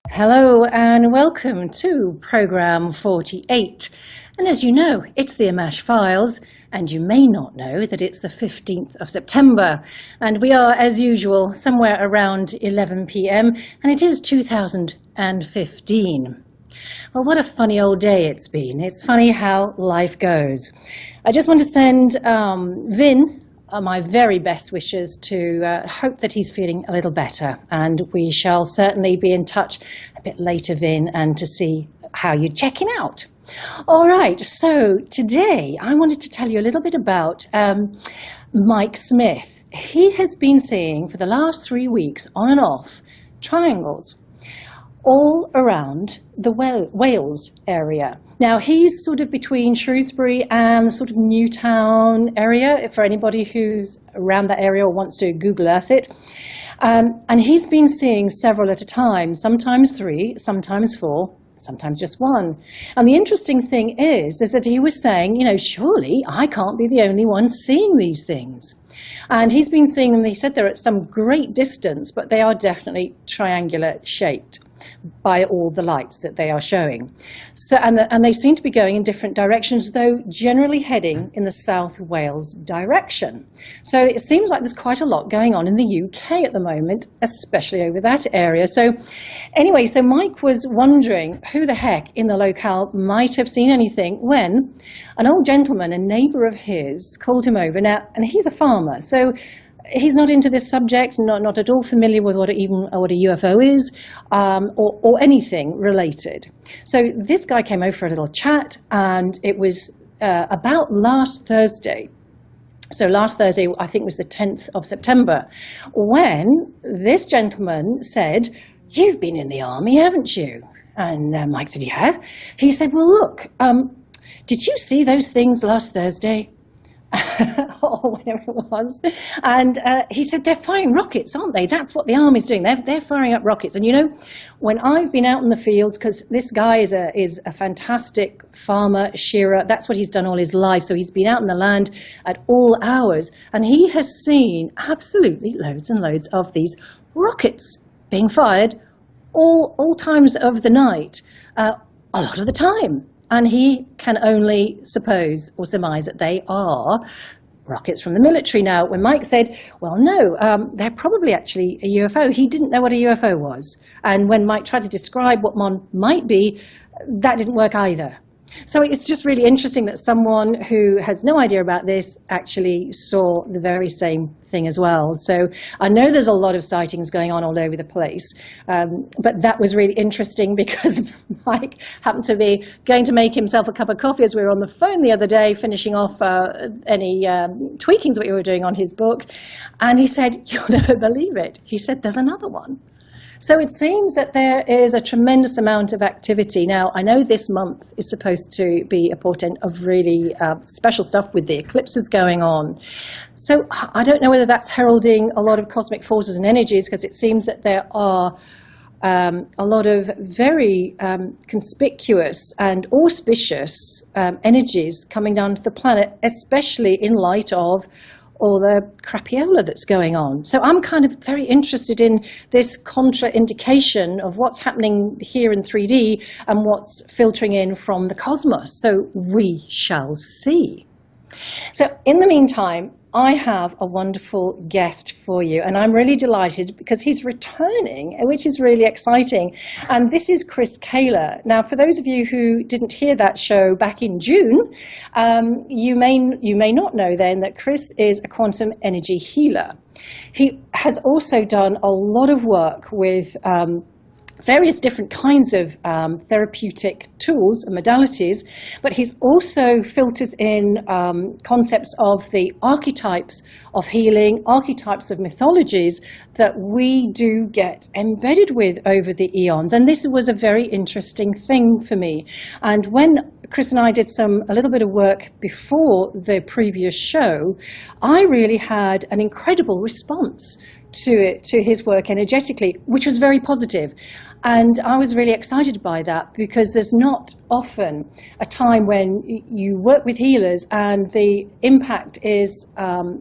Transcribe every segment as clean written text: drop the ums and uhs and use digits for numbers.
Hello and welcome to Programme 48. And as you know, it's the Ammach Files, and you may not know that it's the 15th of September. And we are, as usual, somewhere around 11 p.m, and it is 2015. Well, what a funny old day it's been. It's funny how life goes. I just want to send Vin my very best wishes to hope that he's feeling a little better, and we shall certainly be in touch a bit later, Vin, and to see how you're checking out. All right, so today I wanted to tell you a little bit about Mike Smith. He has been seeing for the last 3 weeks on and off triangles all around the Wales area. Now, he's sort of between Shrewsbury and the sort of Newtown area, for anybody who's around that area or wants to Google Earth it. And he's been seeing several at a time, sometimes 3, sometimes 4, sometimes just 1. And the interesting thing is that he was saying, you know, surely I can't be the only one seeing these things. And he's been seeing them, he said they're at some great distance, but they are definitely triangular shaped by all the lights that they are showing. So, and they seem to be going in different directions, though generally heading in the South Wales direction. So it seems like there's quite a lot going on in the UK at the moment, especially over that area. So anyway, so Mike was wondering who the heck in the locale might have seen anything when an old gentleman, a neighbour of his, called him over. Now, and he's a farmer, so he's not into this subject, not at all familiar with what a UFO is, or anything related. So this guy came over for a little chat, and it was about last Thursday. So last Thursday, I think, was the 10th of September, when this gentleman said, "You've been in the army, haven't you?" And Mike said, "Yeah." He said, "Well, look, did you see those things last Thursday?" Or whatever it was. And he said, "They're firing rockets, aren't they? That's what the army's doing. They're firing up rockets." And you know, when I've been out in the fields, because this guy is a fantastic farmer, shearer, that's what he's done all his life. So he's been out in the land at all hours, and he has seen absolutely loads and loads of these rockets being fired all times of the night, a lot of the time. And he can only suppose or surmise that they are rockets from the military. Now, when Mike said, well, no, they're probably actually a UFO, he didn't know what a UFO was. And when Mike tried to describe what one might be, that didn't work either. So it's just really interesting that someone who has no idea about this actually saw the very same thing as well. So I know there's a lot of sightings going on all over the place, but that was really interesting because Mike happened to be going to make himself a cup of coffee as we were on the phone the other day, finishing off any tweakings that we were doing on his book. And he said, "You'll never believe it." He said, "There's another one." So it seems that there is a tremendous amount of activity. Now, I know this month is supposed to be a portent of really special stuff with the eclipses going on. So I don't know whether that's heralding a lot of cosmic forces and energies, because it seems that there are a lot of very conspicuous and auspicious energies coming down to the planet, especially in light of all the crapiola that's going on. So I'm kind of very interested in this contraindication of what's happening here in 3D and what's filtering in from the cosmos. So we shall see. So in the meantime, I have a wonderful guest for you, and I'm really delighted because he's returning, which is really exciting. And this is CHRIS KEHLER. Now, for those of you who didn't hear that show back in June, you may not know then that CHRIS is a quantum energy healer. He has also done a lot of work with various different kinds of therapeutic tools and modalities, but he's also filters in concepts of the archetypes of healing, archetypes of mythologies that we do get embedded with over the eons. And this was a very interesting thing for me. And when Chris and I did a little bit of work before the previous show, I really had an incredible response to his work energetically, which was very positive. And I was really excited by that, because there's not often a time when you work with healers and the impact is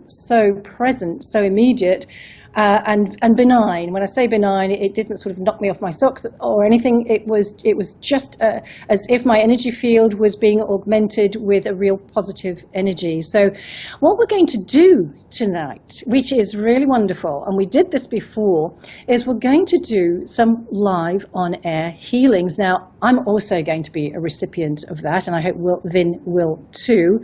so present, so immediate, and benign. When I say benign, it didn't sort of knock me off my socks or anything. It was just as if my energy field was being augmented with a real positive energy. So what we're going to do tonight, which is really wonderful, and we did this before, is we're going to do some live on-air healings. Now, I'm also going to be a recipient of that, and I hope Vin will too.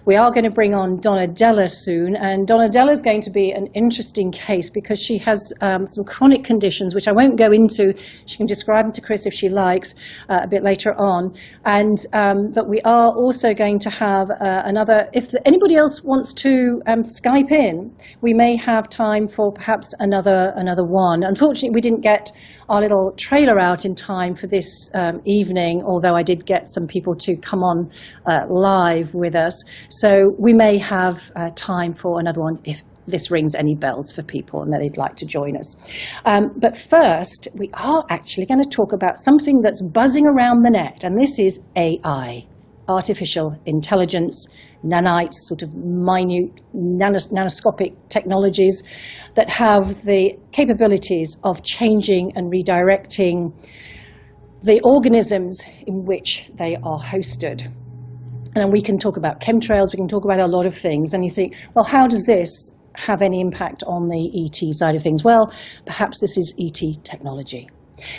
We are going to bring on Donna soon, and Donna is going to be an interesting case because she has some chronic conditions, which I won't go into. She can describe them to Chris if she likes a bit later on. And but we are also going to have another, if anybody else wants to Skype in, we may have time for perhaps another one. Unfortunately, we didn't get our little trailer out in time for this evening, although I did get some people to come on live with us. So we may have time for another one if this rings any bells for people and that they'd like to join us. But first, we are actually going to talk about something that's buzzing around the net, and this is AI, artificial intelligence, nanites, sort of minute nanoscopic technologies that have the capabilities of changing and redirecting the organisms in which they are hosted. And we can talk about chemtrails, we can talk about a lot of things, and you think, well, how does this have any impact on the ET side of things? Well, perhaps this is ET technology.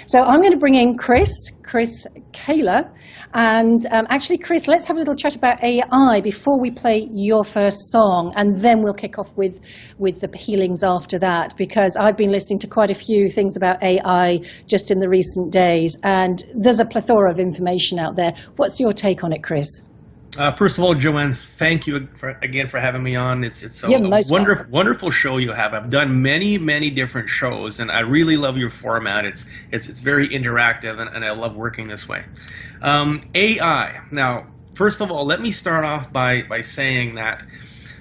So I'm going to bring in Chris Kehler, and actually, Chris, let's have a little chat about AI before we play your first song, and then we'll kick off with the healings after that, because I've been listening to quite a few things about AI just in the recent days, and there's a plethora of information out there. What's your take on it, Chris? First of all, Joanne, thank you again for having me on. It's a wonderful show you have. I've done many different shows, and I really love your format. It's very interactive, and I love working this way. AI. Now, first of all, let me start off by saying that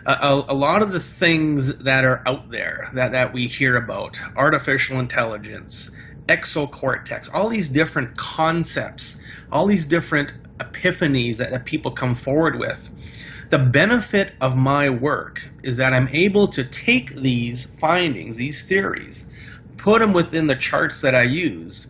a lot of the things that are out there that we hear about, artificial intelligence, exocortex, all these different concepts, all these different epiphanies that people come forward with. The benefit of my work is that I'm able to take these findings, these theories, put them within the charts that I use,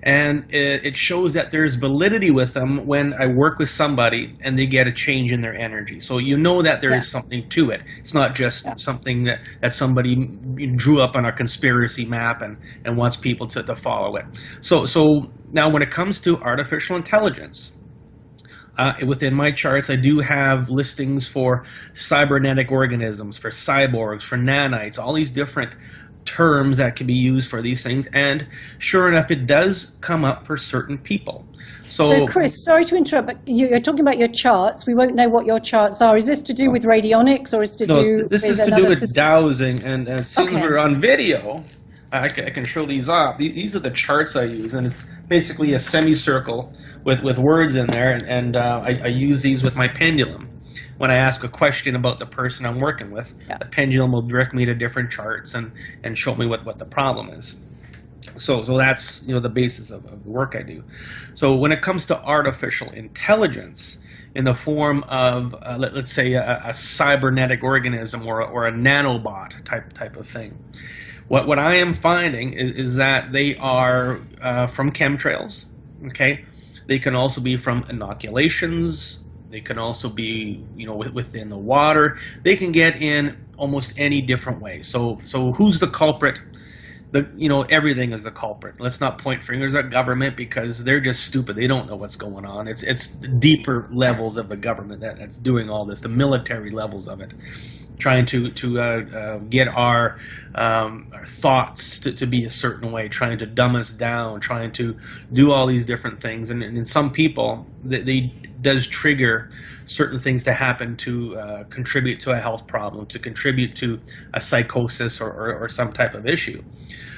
and it shows that there's validity with them when I work with somebody and they get a change in their energy. So you know that there is something to it. It's not just something that somebody drew up on a conspiracy map and wants people to follow it. So now when it comes to artificial intelligence, within my charts, I do have listings for cybernetic organisms, for cyborgs, for nanites, all these different terms that can be used for these things. And sure enough, it does come up for certain people. So Chris, sorry to interrupt, but you're talking about your charts. We won't know what your charts are. Is this to do with radionics, or is it to do this with is to do with dowsing, and as soon as we're on video, I can show these off. These are the charts I use, and it's basically a semicircle with words in there, and I use these with my pendulum. When I ask a question about the person I'm working with, the pendulum will direct me to different charts and show me what the problem is. So that's the basis of the work I do. So when it comes to artificial intelligence in the form of let's say a cybernetic organism or a nanobot type of thing, what I am finding is that they are from chemtrails. Okay, they can also be from inoculations. They can also be, within the water. They can get in almost any different way. So who's the culprit? Everything is the culprit. Let's not point fingers at government, because they're just stupid. They don't know what's going on. It's the deeper levels of the government that's doing all this, the military levels of it, trying to get our thoughts to be a certain way, trying to dumb us down, trying to do all these different things. And in some people, they does trigger certain things to happen to contribute to a health problem, to contribute to a psychosis or some type of issue.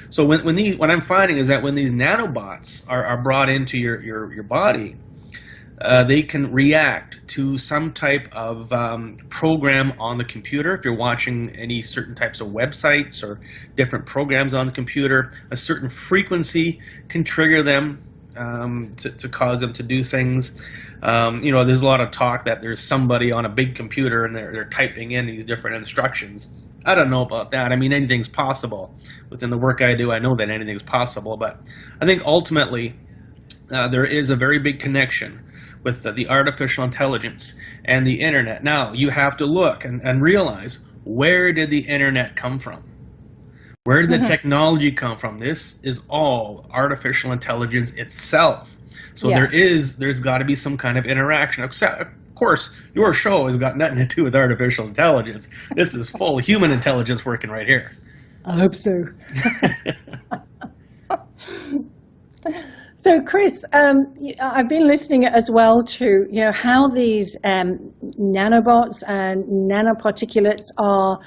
So what I'm finding is that when these nanobots are brought into your body, they can react to some type of program on the computer. If you're watching any certain types of websites or different programs on the computer, a certain frequency can trigger them to cause them to do things. There's a lot of talk that there's somebody on a big computer and they're typing in these different instructions. I don't know about that. I mean, anything's possible. Within the work I do, I know that anything's possible. But I think ultimately there is a very big connection with the artificial intelligence and the internet. Now, you have to look and realize, where did the internet come from? Where did the technology come from? This is all artificial intelligence itself. So there's got to be some kind of interaction. Of course, your show has got nothing to do with artificial intelligence. This is full human intelligence working right here. I hope so. So, Chris, I've been listening as well to how these nanobots and nanoparticulates are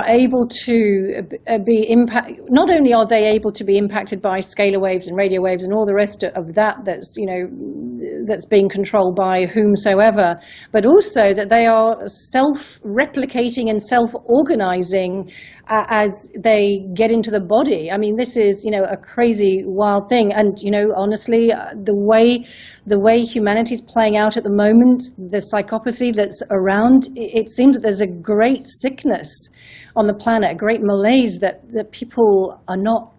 able to be impacted. Not only are they able to be impacted by scalar waves and radio waves and all the rest of that's being controlled by whomsoever, but also that they are self-replicating and self-organizing as they get into the body. I mean, this is a crazy, wild thing. And honestly, the way humanity is playing out at the moment, the psychopathy that's around, it seems that there's a great sickness on the planet, a great malaise that people are not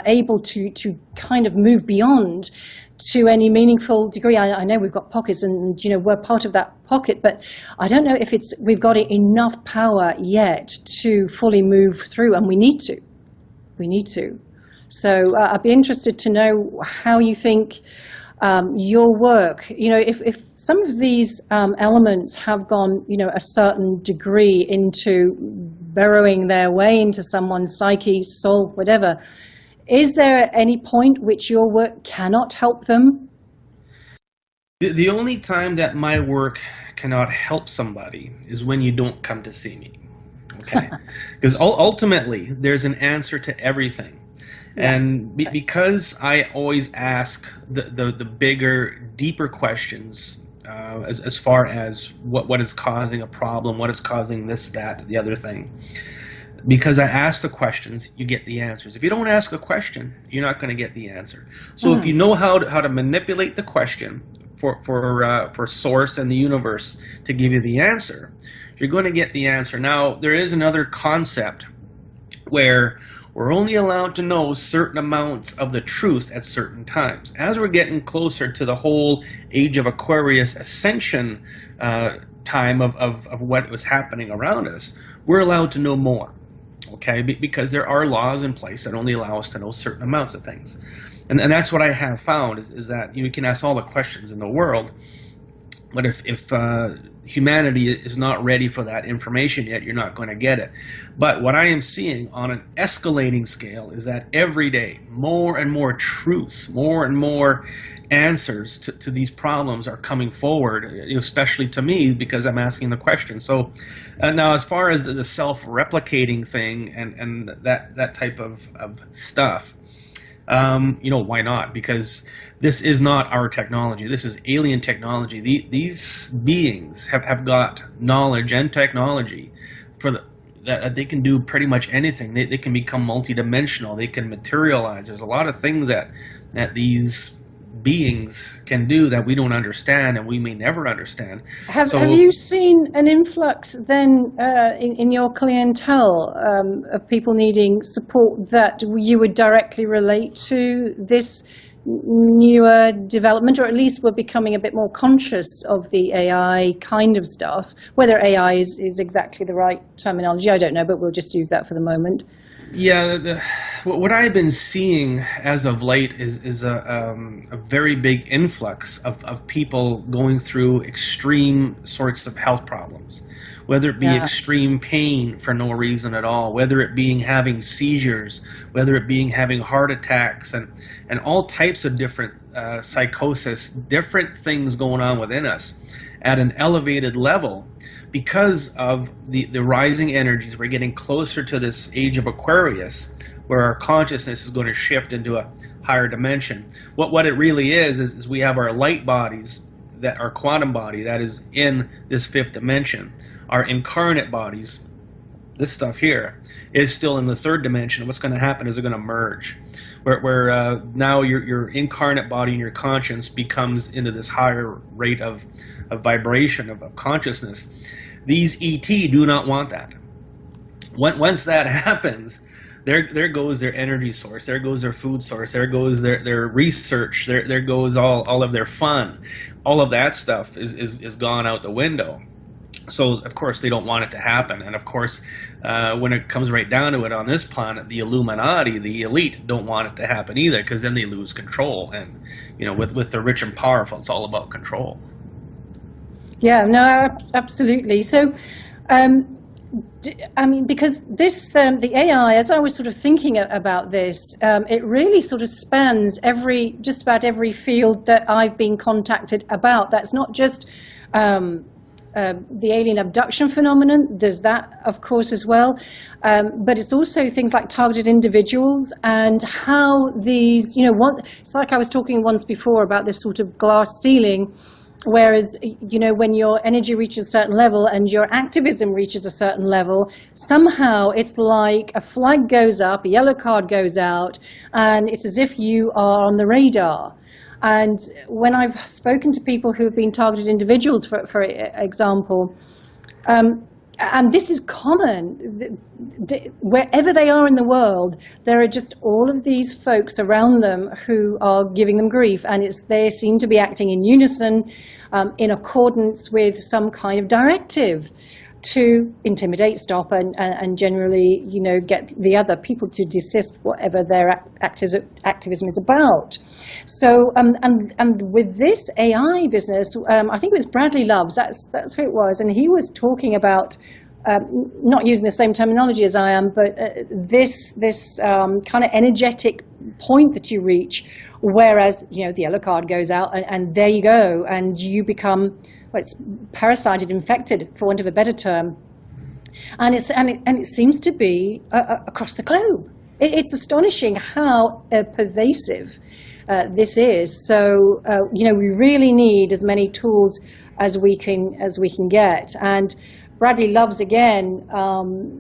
able to kind of move beyond to any meaningful degree. I know we've got pockets and we're part of that pocket, but I don't know if we've got enough power yet to fully move through, and we need to. So I'd be interested to know how you think your work, if some of these elements have gone, a certain degree into burrowing their way into someone's psyche, soul, whatever, is there any point which your work cannot help them? The only time that my work cannot help somebody is when you don't come to see me. Okay? Because ultimately, there's an answer to everything. And because I always ask the bigger, deeper questions as far as what is causing a problem, what is causing this, that, the other thing. Because I ask the questions, you get the answers. If you don't ask a question, you're not going to get the answer. So if you know how to manipulate the question for source and the universe to give you the answer, you're going to get the answer. Now, there is another concept where we're only allowed to know certain amounts of the truth at certain times. As we're getting closer to the whole age of Aquarius ascension time of what was happening around us, we're allowed to know more, okay? Because there are laws in place that only allow us to know certain amounts of things. And that's what I have found is that you can ask all the questions in the world, but if humanity is not ready for that information yet, you're not going to get it. But what I am seeing on an escalating scale is that every day, more and more truths, more and more answers to these problems are coming forward, especially to me, because I'm asking the question. So now, as far as the self-replicating thing and that type of stuff, why not? Because this is not our technology. This is alien technology. These beings have got knowledge and technology that they can do pretty much anything. They can become multidimensional. They can materialize. There's a lot of things that these beings can do that we don't understand and we may never understand. Have you seen an influx then in your clientele of people needing support that you would directly relate to this newer development, or at least we're becoming a bit more conscious of the AI kind of stuff? Whether AI is exactly the right terminology, I don't know, but we'll just use that for the moment. Yeah, what I've been seeing as of late is a very big influx of people going through extreme sorts of health problems, whether it be extreme pain for no reason at all, whether it being having seizures, whether it being having heart attacks, and all types of different psychosis, different things going on within us at an elevated level. Because of the rising energies, we're getting closer to this age of Aquarius, where our consciousness is going to shift into a higher dimension. What it really is we have our light bodies, that our quantum body that is in this fifth dimension. Our incarnate bodies, this stuff here, is still in the third dimension. What's going to happen is they're going to merge. where now your incarnate body and your conscience becomes into this higher rate of vibration of consciousness. These ET do not want that. Once that happens, there goes their energy source, there goes their food source, there goes their research, there goes all of their fun. All of that stuff is gone out the window. So, of course, they don't want it to happen. And, of course, when it comes right down to it on this planet, the Illuminati, the elite, don't want it to happen either, because then they lose control. And, you know, with the rich and powerful, it's all about control. Yeah, no, absolutely. So, I mean, because this, the AI, as I was sort of thinking about this, it really sort of spans just about every field that I've been contacted about. That's not just the alien abduction phenomenon. There's that, of course, as well. But it's also things like targeted individuals and how these, you know, it's like I was talking once before about this sort of glass ceiling. Whereas, you know, when your energy reaches a certain level and your activism reaches a certain level, somehow it's like a flag goes up, a yellow card goes out, and it's as if you are on the radar. And when I've spoken to people who have been targeted individuals, for example, and this is common, wherever they are in the world, there are just all of these folks around them who are giving them grief, and they seem to be acting in unison, in accordance with some kind of directive to intimidate, stop, and generally, you know, get the other people to desist whatever their activism is about. So, and with this AI business, I think it was Bradley Loves, that's who it was, and he was talking about, not using the same terminology as I am, but this kind of energetic point that you reach, whereas, you know, the yellow card goes out, and there you go, and you become, well, it's parasited, infected, for want of a better term, and it seems to be across the globe. It's astonishing how pervasive this is. So you know, we really need as many tools as we can get. And Bradley Loves, again,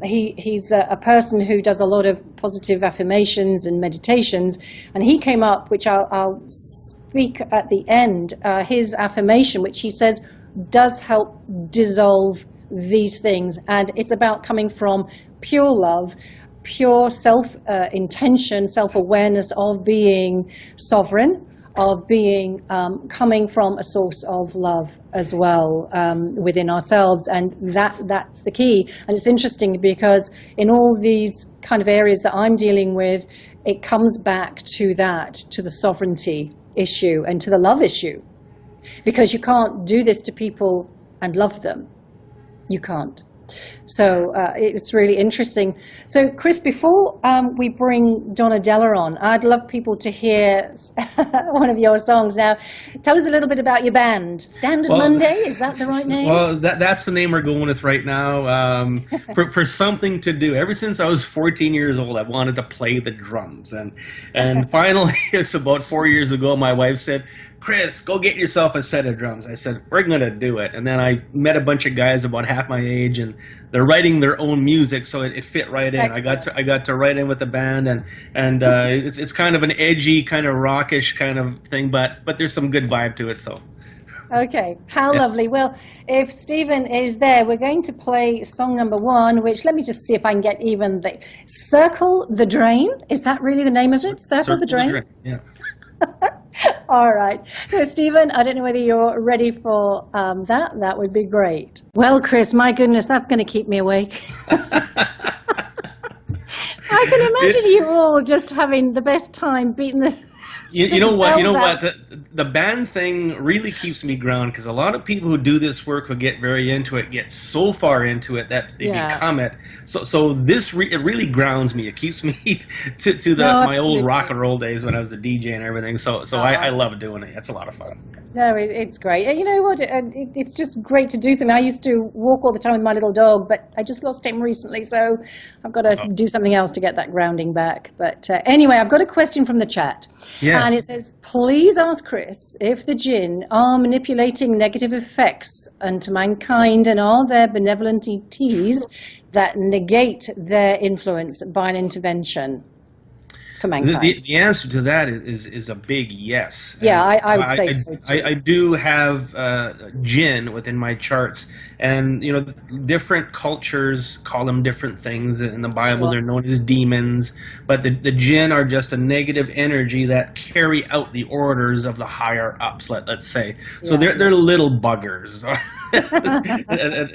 he's a person who does a lot of positive affirmations and meditations, and he came up, which I'll speak at the end, his affirmation, which he says does help dissolve these things, and it's about coming from pure love, pure self-intention, self-awareness of being sovereign, of being coming from a source of love as well within ourselves, and that's the key. And it's interesting because in all these kind of areas that I'm dealing with, it comes back to that, to the sovereignty issue and to the love issue, because you can't do this to people and love them. You can't. So it's really interesting. So, Chris, before we bring Donna Della on, I'd love people to hear one of your songs. Now, tell us a little bit about your band. Standard Monday, is that the right name? Well, that's the name we're going with right now. For something to do. Ever since I was 14 years old, I wanted to play the drums. And finally, it's about 4 years ago, my wife said, "Chris, go get yourself a set of drums." I said, "We're going to do it." And then I met a bunch of guys about half my age, and they're writing their own music, so it fit right in. Excellent. I got to write in with the band, and it's kind of an edgy, kind of rockish kind of thing, but there's some good vibe to it. So. Okay, how lovely. Well, if Stephen is there, we're going to play song number 1, which, let me just see if I can get even the Circle the Drain. Is that really the name of it? Circle the Drain? Yeah. All right. So, Stephen, I don't know whether you're ready for that. That would be great. Well, Chris, my goodness, that's going to keep me awake. I can imagine you all just having the best time beating the You know what? The band thing really keeps me grounded, because a lot of people who do this work, who get very into it, get so far into it that they become it. So this it really grounds me. It keeps me to my old rock and roll days when I was a DJ and everything. So I love doing it. It's a lot of fun. No, it's great. You know what? It's just great to do something. I used to walk all the time with my little dog, but I just lost him recently, so I've got to do something else to get that grounding back. But anyway, I've got a question from the chat. Yes. And it says, please ask Chris if the jinn are manipulating negative effects unto mankind, and are there benevolent ETs that negate their influence by an intervention? for mankind? The answer to that is a big yes. Yeah, I would say so too. I do have jinn within my charts, and different cultures call them different things. In the Bible, Sure. they're known as demons, but the jinn are just a negative energy that carry out the orders of the higher ups. Let's say, so Yeah. they're little buggers. At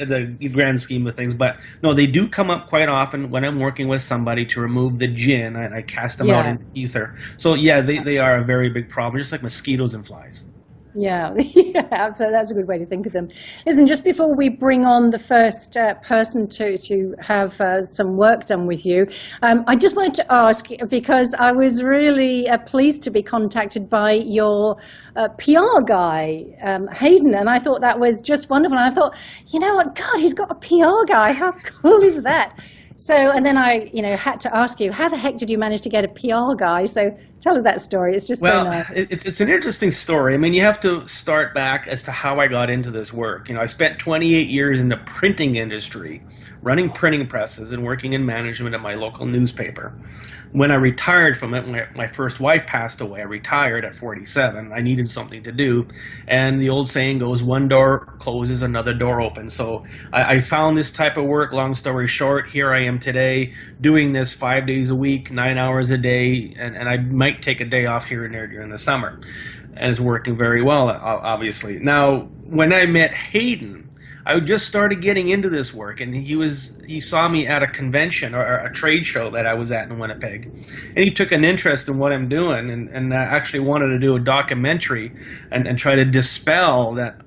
the grand scheme of things, but no, they do come up quite often when I'm working with somebody to remove the jinn. I cast them out into ether. So yeah, they are a very big problem, just like mosquitoes and flies. Yeah, yeah, so that's a good way to think of them. Listen, just before we bring on the first person to have some work done with you, I just wanted to ask, because I was really pleased to be contacted by your PR guy, Hayden, and I thought that was just wonderful. And I thought, you know what, God, he's got a PR guy. How cool is that? So, and then I, had to ask you, how the heck did you manage to get a PR guy? So tell us that story. It's just so nice. It's an interesting story. I mean, you have to start back as to how I got into this work. I spent 28 years in the printing industry, running printing presses and working in management at my local newspaper. When I retired from it, my first wife passed away. I retired at 47. I needed something to do. And the old saying goes, one door closes, another door opens. So I found this type of work. Long story short, here I am today doing this 5 days a week, 9 hours a day. And I might take a day off here and there during the summer. And it's working very well, obviously. Now, when I met Hayden, I just started getting into this work, and he saw me at a convention or a trade show that I was at in Winnipeg, and he took an interest in what I'm doing, and actually wanted to do a documentary and try to dispel that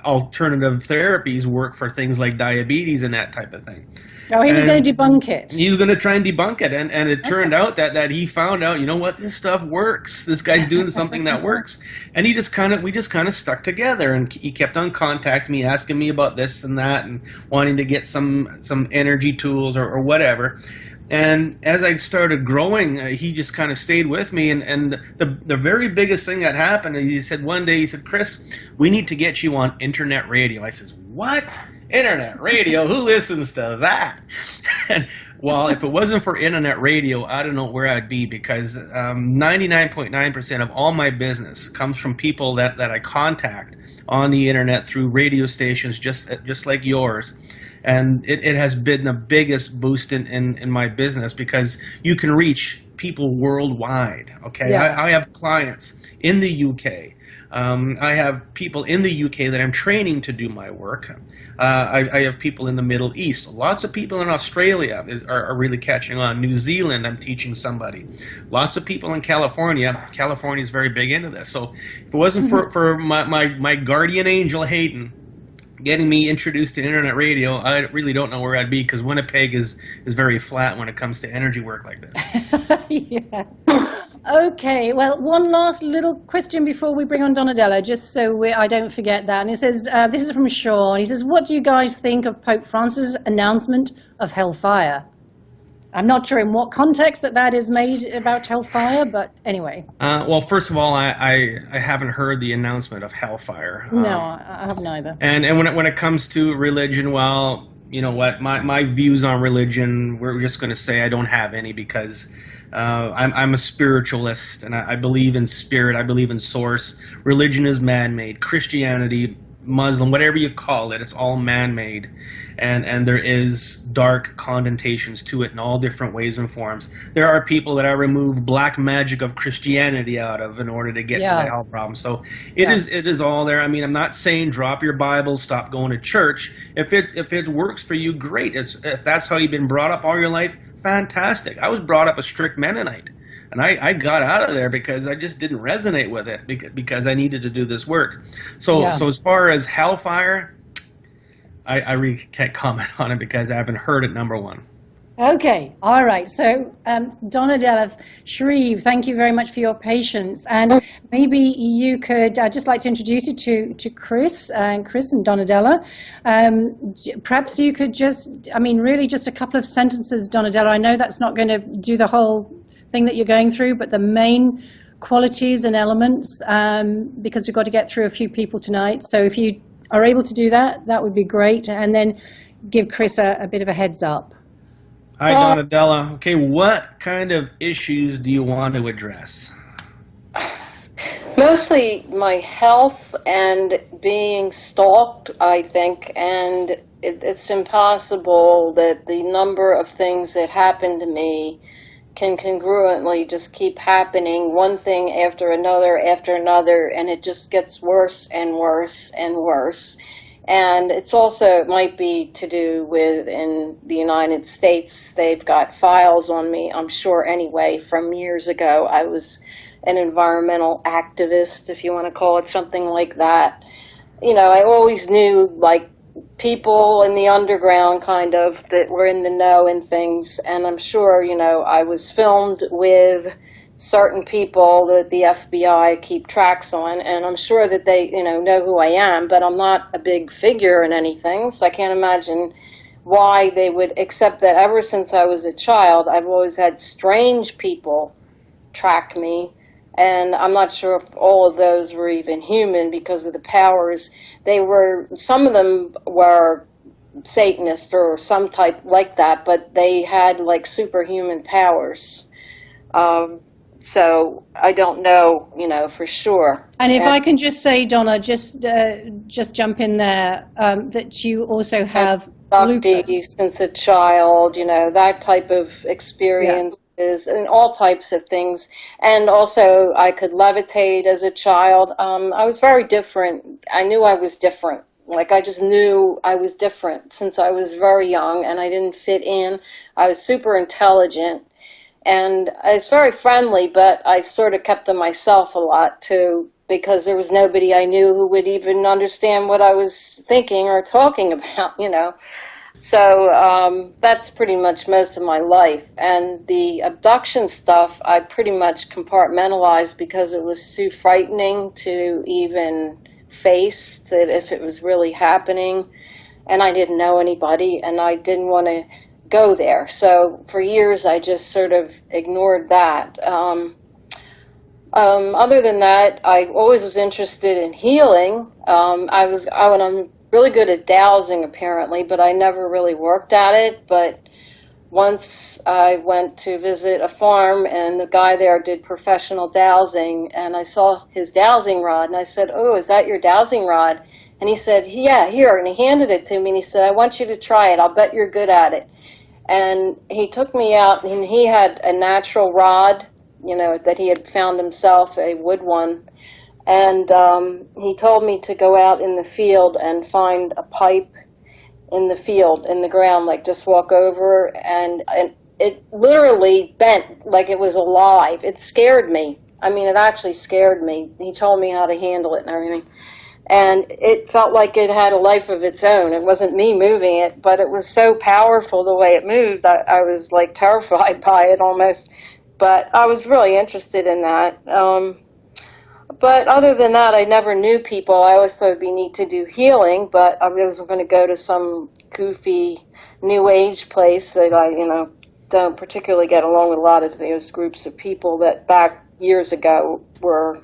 alternative therapies work for things like diabetes and that type of thing. Oh, he was going to debunk it. He's going to try and debunk it, and it turned out that he found out, this stuff works. This guy's doing something that works, and we just kind of stuck together. And he kept on contacting me, asking me about this and that, and wanting to get some energy tools or whatever. And as I started growing, he just kind of stayed with me. And the very biggest thing that happened is he said one day, Chris, we need to get you on internet radio. I says, what? Internet radio? Who listens to that? And, well, if it wasn't for internet radio, I don't know where I'd be, because 99.9% of all my business comes from people that I contact on the internet through radio stations just like yours. And it has been the biggest boost in my business, because you can reach people worldwide. Okay, yeah. I have clients in the UK. I have people in the UK that I'm training to do my work. I have people in the Middle East. Lots of people in Australia are really catching on. New Zealand, I'm teaching somebody. Lots of people in California. California is very big into this. So if it wasn't for my guardian angel, Hayden, getting me introduced to internet radio, I really don't know where I'd be, because Winnipeg is very flat when it comes to energy work like this. Yeah. Okay, well, one last little question before we bring on Donadella, just so I don't forget that. And it says, this is from Sean. He says, what do you guys think of Pope Francis' announcement of hellfire? I'm not sure in what context that is made about hellfire, but anyway. Well, first of all, I haven't heard the announcement of hellfire. No, I haven't either. And when it comes to religion, well, you know what, my views on religion, we're just going to say I don't have any, because I'm a spiritualist, and I believe in spirit. I believe in source. Religion is man-made. Christianity, Muslim, whatever you call it, it's all man-made, and there is dark connotations to it in all different ways and forms. There are people that I remove black magic of Christianity out of in order to get to the hell problem. So it is all there. I mean, I'm not saying drop your Bible, stop going to church. If it works for you, great. If that's how you've been brought up all your life, fantastic. I was brought up a strict Mennonite. And I got out of there because I just didn't resonate with it, because I needed to do this work. So as far as hellfire, I really can't comment on it, because I haven't heard it, number one. Okay, all right. So Donadella, Shreve, thank you very much for your patience. And maybe you could, I'd just like to introduce you to Chris and Donadella. Perhaps you could just, really just a couple of sentences, Donadella. I know that's not going to do the whole thing that you're going through, but the main qualities and elements, because we've got to get through a few people tonight. So if you are able to do that, that would be great. And then give Chris a bit of a heads up. Hi, Donadella. Okay, what kind of issues do you want to address? Mostly my health and being stalked, I think, and it's impossible that the number of things that happen to me can congruently just keep happening, one thing after another, and it just gets worse and worse and worse. And it's also, it might be to do with, in the United States, they've got files on me, I'm sure anyway, from years ago. I was an environmental activist, if you want to call it something like that. You know, I always knew, like, people in the underground kind of that were in the know and things, and I'm sure, you know, I was filmed with certain people that the FBI keep tracks on, and I'm sure that they, you know who I am, but I'm not a big figure in anything, so I can't imagine why they would, except that ever since I was a child, I've always had strange people track me, and I'm not sure if all of those were even human because of the powers. They were, some of them were Satanists or some type like that, but they had like superhuman powers. So I don't know, you know, for sure. And if I can just say, Donna, just jump in there, that you also have lupus. Since a child, you know, that type of experience. Yeah. And all types of things. And also I could levitate as a child. I was very different. I knew I was different. Like, I just knew I was different since I was very young, and I didn't fit in. I was super intelligent. And I was very friendly, but I sort of kept to myself a lot, too, because there was nobody I knew who would even understand what I was thinking or talking about, you know. So that's pretty much most of my life. And the abduction stuff, I pretty much compartmentalized because it was too frightening to even face that if it was really happening. And I didn't know anybody, and I didn't want to go there. So for years, I just sort of ignored that. Other than that, I always was interested in healing. I'm really good at dowsing, apparently, but I never really worked at it. But once I went to visit a farm, and the guy there did professional dowsing, and I saw his dowsing rod, and I said, "Oh, is that your dowsing rod?" And he said, "Yeah, here," and he handed it to me, and he said, "I want you to try it. I'll bet you're good at it." And he took me out, and he had a natural rod, you know, that he had found himself, a wood one. And he told me to go out in the field and find a pipe in the field, in the ground, like just walk over, and it literally bent like it was alive. It scared me. I mean, it actually scared me. He told me how to handle it and everything. And it felt like it had a life of its own. It wasn't me moving it, but it was so powerful the way it moved. I was like terrified by it almost. But I was really interested in that. But other than that, I never knew people. I always thought it'd be neat to do healing, but I wasn't going to go to some goofy new age place that I, you know, don't particularly get along with a lot of those groups of people that back years ago were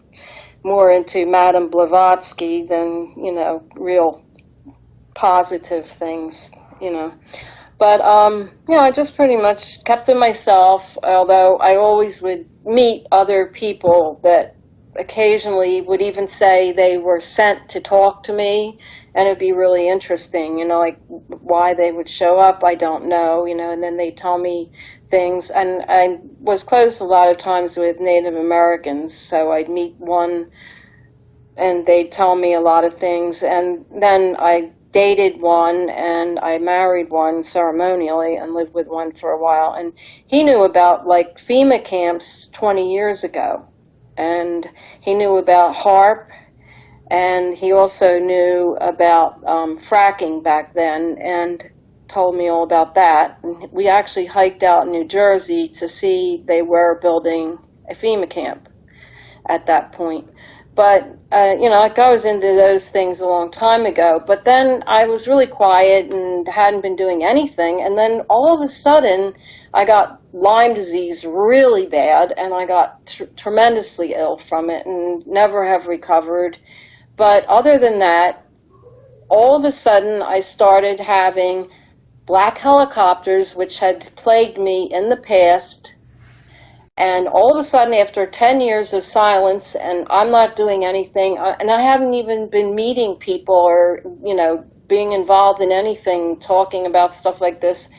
more into Madame Blavatsky than, you know, real positive things, you know. But, you know, I just pretty much kept to myself, although I always would meet other people that occasionally would even say they were sent to talk to me, and it'd be really interesting, you know, like why they would show up, I don't know, you know, and then they tell me things. And I was close a lot of times with Native Americans, so I'd meet one and they'd tell me a lot of things, and then I dated one and I married one ceremonially and lived with one for a while, and he knew about like FEMA camps 20 years ago, and he knew about HARP, and he also knew about fracking back then, and told me all about that. And we actually hiked out in New Jersey to see they were building a FEMA camp at that point. But, you know, it goes into those things a long time ago. But then I was really quiet and hadn't been doing anything. And then all of a sudden, I got Lyme disease really bad, and I got tremendously ill from it and never have recovered. But other than that, all of a sudden, I started having black helicopters, which had plagued me in the past. And all of a sudden, after 10 years of silence, and I'm not doing anything, and I haven't even been meeting people or, you know, being involved in anything, talking about stuff like this.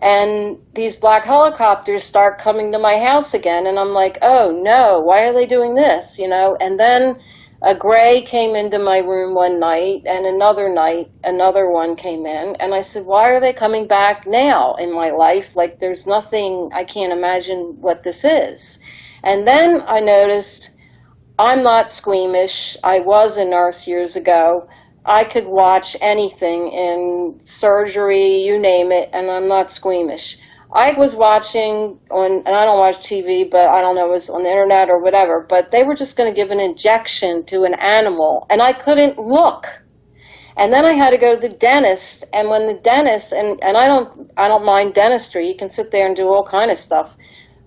And these black helicopters start coming to my house again, and I'm like, oh no, why are they doing this, you know? And then a gray came into my room one night, and another night, another one came in, and I said, why are they coming back now in my life? Like, there's nothing, I can't imagine what this is. And then I noticed I'm not squeamish. I was a nurse years ago. I could watch anything in surgery, you name it, and I'm not squeamish. I was watching on, and I don't watch TV, but I don't know, it was on the internet or whatever, but they were just going to give an injection to an animal, and I couldn't look. And then I had to go to the dentist, and when the dentist, and I don't mind dentistry, you can sit there and do all kind of stuff.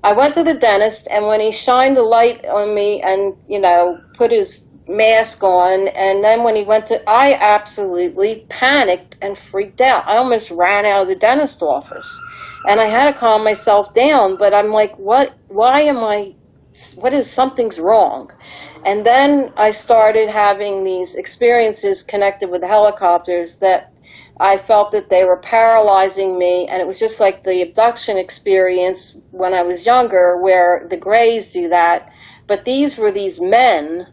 I went to the dentist, and when he shined the light on me and, you know, put his mask on, and then when he went to, I absolutely panicked and freaked out. I almost ran out of the dentist office. And I had to calm myself down, but I'm like, what is, something's wrong. And then I started having these experiences connected with the helicopters that I felt that they were paralyzing me, and it was just like the abduction experience when I was younger, where the Greys do that. But these were these men,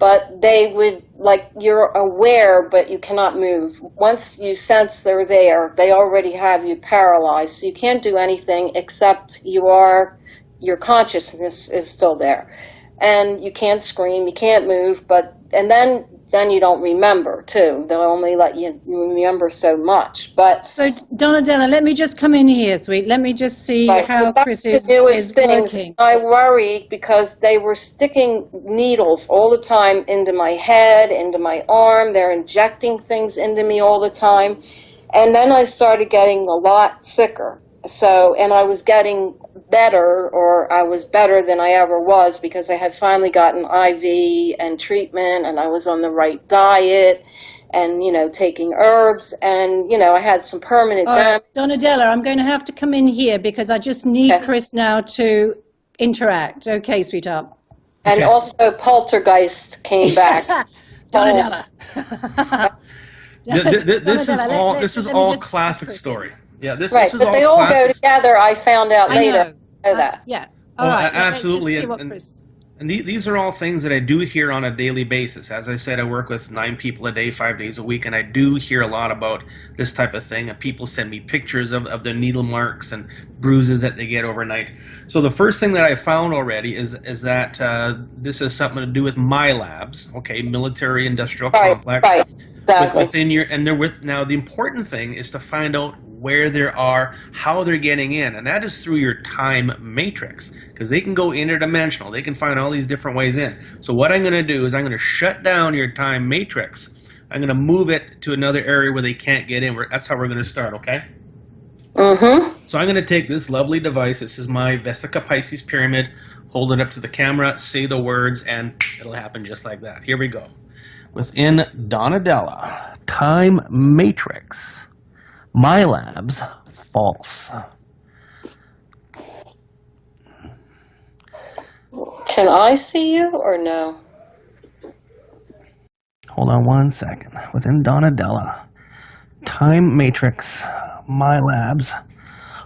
but they would, like, you're aware, but you cannot move. Once you sense they're there, they already have you paralyzed. So you can't do anything except your consciousness is still there. And you can't scream, you can't move, and then you don't remember, too. They'll only let you remember so much. But so, Donadella, let me just come in here, sweet. Let me just see how Chris is working. I worried because they were sticking needles all the time into my head, into my arm. They're injecting things into me all the time. And then I started getting a lot sicker. So, and I was getting better, or I was better than I ever was, because I had finally gotten IV and treatment, and I was on the right diet, and, you know, taking herbs, and, you know, I had some permanent damage. Donadella, I'm going to have to come in here because I just need Chris now to interact. Okay, sweetheart. And also Poltergeist came back. Donadella. This is all classic story. Yeah, this is but all they all go together. I found out later. I know that. Yeah. All right. Absolutely. And these are all things that I do hear on a daily basis. As I said, I work with 9 people a day, 5 days a week, and I do hear a lot about this type of thing. And people send me pictures of their needle marks and bruises that they get overnight. So the first thing that I found already is that this has something to do with my labs, okay, military industrial complex. Right. Exactly. Now the important thing is to find out where they are, how they're getting in, and that is through your time matrix, because they can go interdimensional. They can find all these different ways in. So what I'm going to do is I'm going to shut down your time matrix. I'm going to move it to another area where they can't get in. That's how we're going to start, okay? Mm-hmm. So I'm going to take this lovely device. This is my Vesica Pisces pyramid. Hold it up to the camera, say the words, and it'll happen just like that. Here we go. Within Donadella, time matrix. My labs, false. Can I see you or no? Hold on one second. Within Donadella, time matrix, my labs,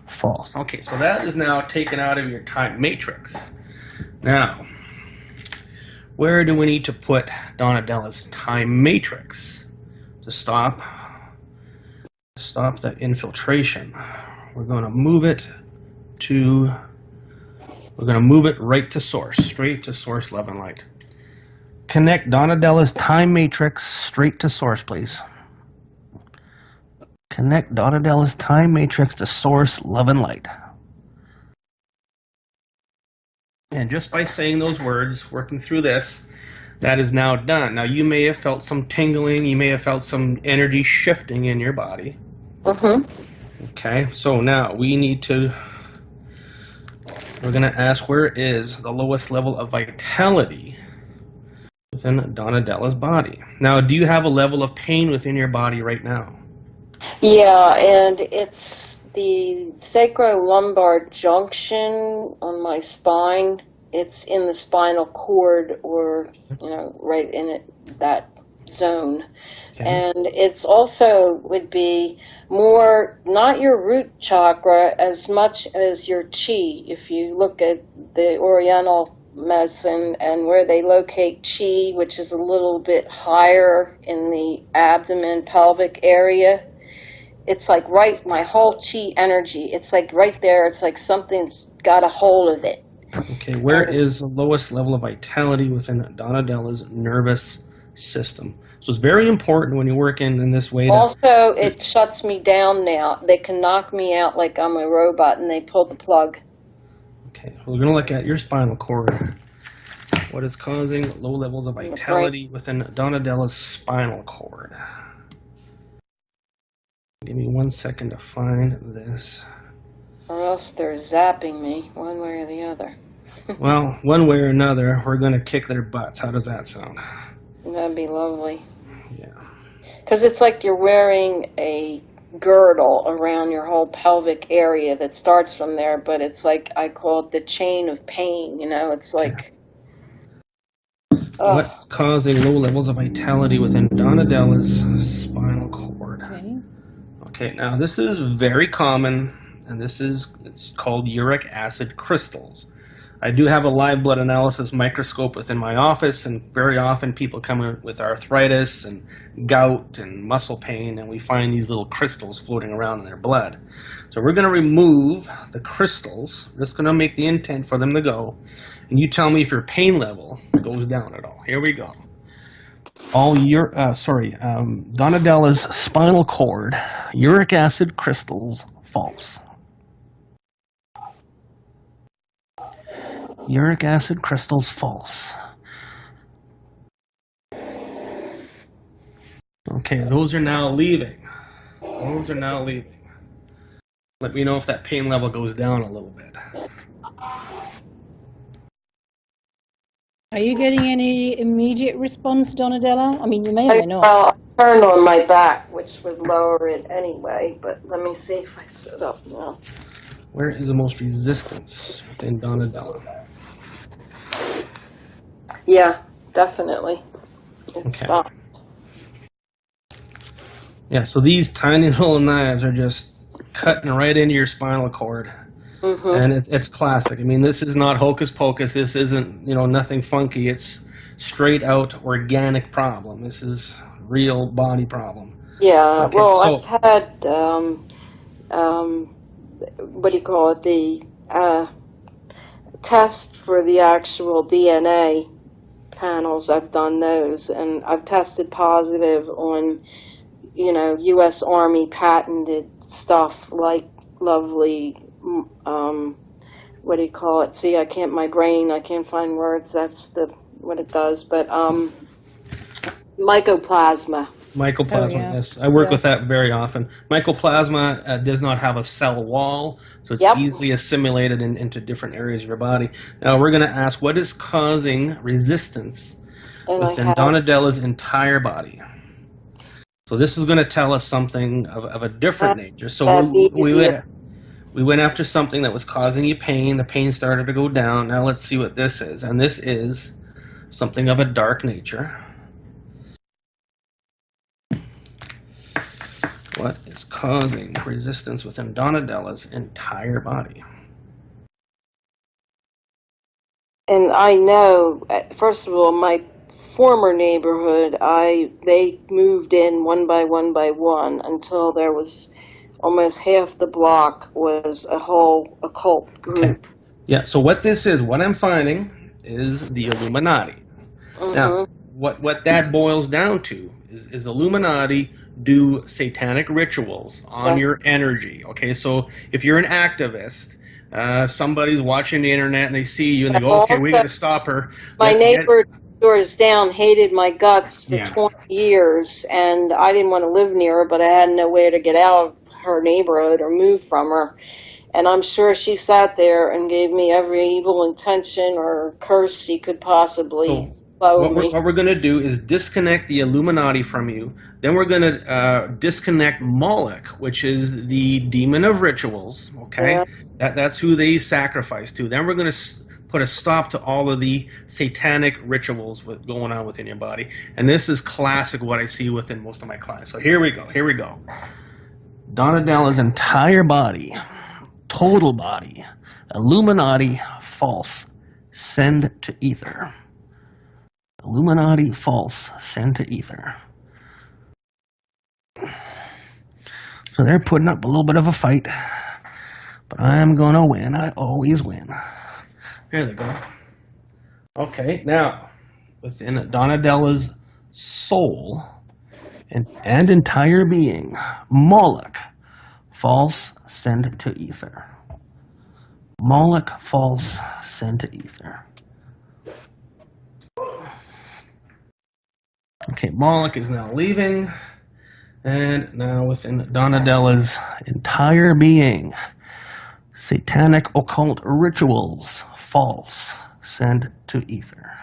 false. Okay, so that is now taken out of your time matrix. Now, where do we need to put Donadella's time matrix to stop that infiltration? We're going to move it right to source, straight to source, love and light. Connect Donadella's time matrix straight to source, please. Connect Donadella's time matrix to source, love and light. And just by saying those words, working through this, that is now done. Now you may have felt some tingling, you may have felt some energy shifting in your body. Mm-hmm. Okay, so now we're going to ask, where is the lowest level of vitality within Donadella's body? Now, do you have a level of pain within your body right now? Yeah, and it's the sacrolumbar junction on my spine. It's in the spinal cord, or right in that zone. Okay. And it's also would be more not your root chakra as much as your chi. If you look at the Oriental medicine and where they locate chi, which is a little bit higher in the abdomen, pelvic area, it's like my whole chi energy. It's like right there. It's like something's got a hold of it. Okay, where is the lowest level of vitality within Donadella's nervous system? So it's very important when you work in this way. Also, it shuts me down now. They can knock me out like I'm a robot, and they pull the plug. Okay, we're going to look at your spinal cord. What is causing low levels of vitality within Donadella's spinal cord? Give me 1 second to find this. Or else they're zapping me one way or the other. Well, one way or another, we're going to kick their butts. How does that sound? That'd be lovely. Yeah. Because it's like you're wearing a girdle around your whole pelvic area that starts from there, but it's like, I call it the chain of pain, It's like... What's causing low levels of vitality within Donadella's spinal cord? Okay, now this is very common, and it's called uric acid crystals. I do have a live blood analysis microscope within my office, and very often people come in with arthritis and gout and muscle pain, and we find these little crystals floating around in their blood. So we're going to remove the crystals. We're just going to make the intent for them to go, and you tell me if your pain level goes down at all. Here we go. Donadella's spinal cord, uric acid crystals, false. Uric acid crystals, false. Okay, those are now leaving. Those are now leaving. Let me know if that pain level goes down a little bit. Are you getting any immediate response, Donadella? I mean, you may or may not. Well, I turned on my back, which would lower it anyway, but let me see if I sit up now. Where is the most resistance within Donadella? Yeah, definitely. It stopped. Yeah, so these tiny little knives are just cutting right into your spinal cord. Mm-hmm. And it's classic. I mean, this is not hocus pocus. This isn't, nothing funky. It's straight out organic problem. This is real body problem. Yeah, okay, well, so, I've had, what do you call it, the test for the actual DNA panels. I've done those, and I've tested positive on, U.S. Army patented stuff like lovely, what do you call it? See, I can't find words. That's what it does. But mycoplasma. Mycoplasma, yes. I work with that very often. Mycoplasma does not have a cell wall, so it's easily assimilated into different areas of your body. Now, we're going to ask, what is causing resistance within Donadella's entire body? So this is going to tell us something of a different nature. So we went after something that was causing you pain. The pain started to go down. Now let's see what this is. And this is something of a dark nature. What is causing resistance within Donadella's entire body? And I know, first of all, my former neighborhood, they moved in one by one until there was almost half the block was a whole occult group. Okay. Yeah, so what this is, what I'm finding is the Illuminati. Mm-hmm. Now, what that boils down to is Illuminati do satanic rituals on your energy. Okay, so if you're an activist, somebody's watching the internet and they see you and they go, okay, we got to stop her. My neighbor doors down hated my guts for 20 years, and I didn't want to live near her, but I had no way to get out of her neighborhood or move from her. And I'm sure she sat there and gave me every evil intention or curse she could possibly What we're going to do is disconnect the Illuminati from you. Then we're going to disconnect Moloch, which is the demon of rituals. Okay, that's who they sacrifice to. Then we're going to put a stop to all of the satanic rituals going on within your body. And this is classic what I see within most of my clients. So here we go. Here we go. Donadella's entire body, total body, Illuminati, false, send to ether. Illuminati, false, send to ether. So they're putting up a little bit of a fight, but I'm going to win. I always win. There they go. Okay, now, within Donadella's soul and entire being, Moloch, false, send to ether. Moloch, false, send to ether. Okay, Moloch is now leaving, and now within Donadella's entire being, satanic occult rituals, false, send to ether.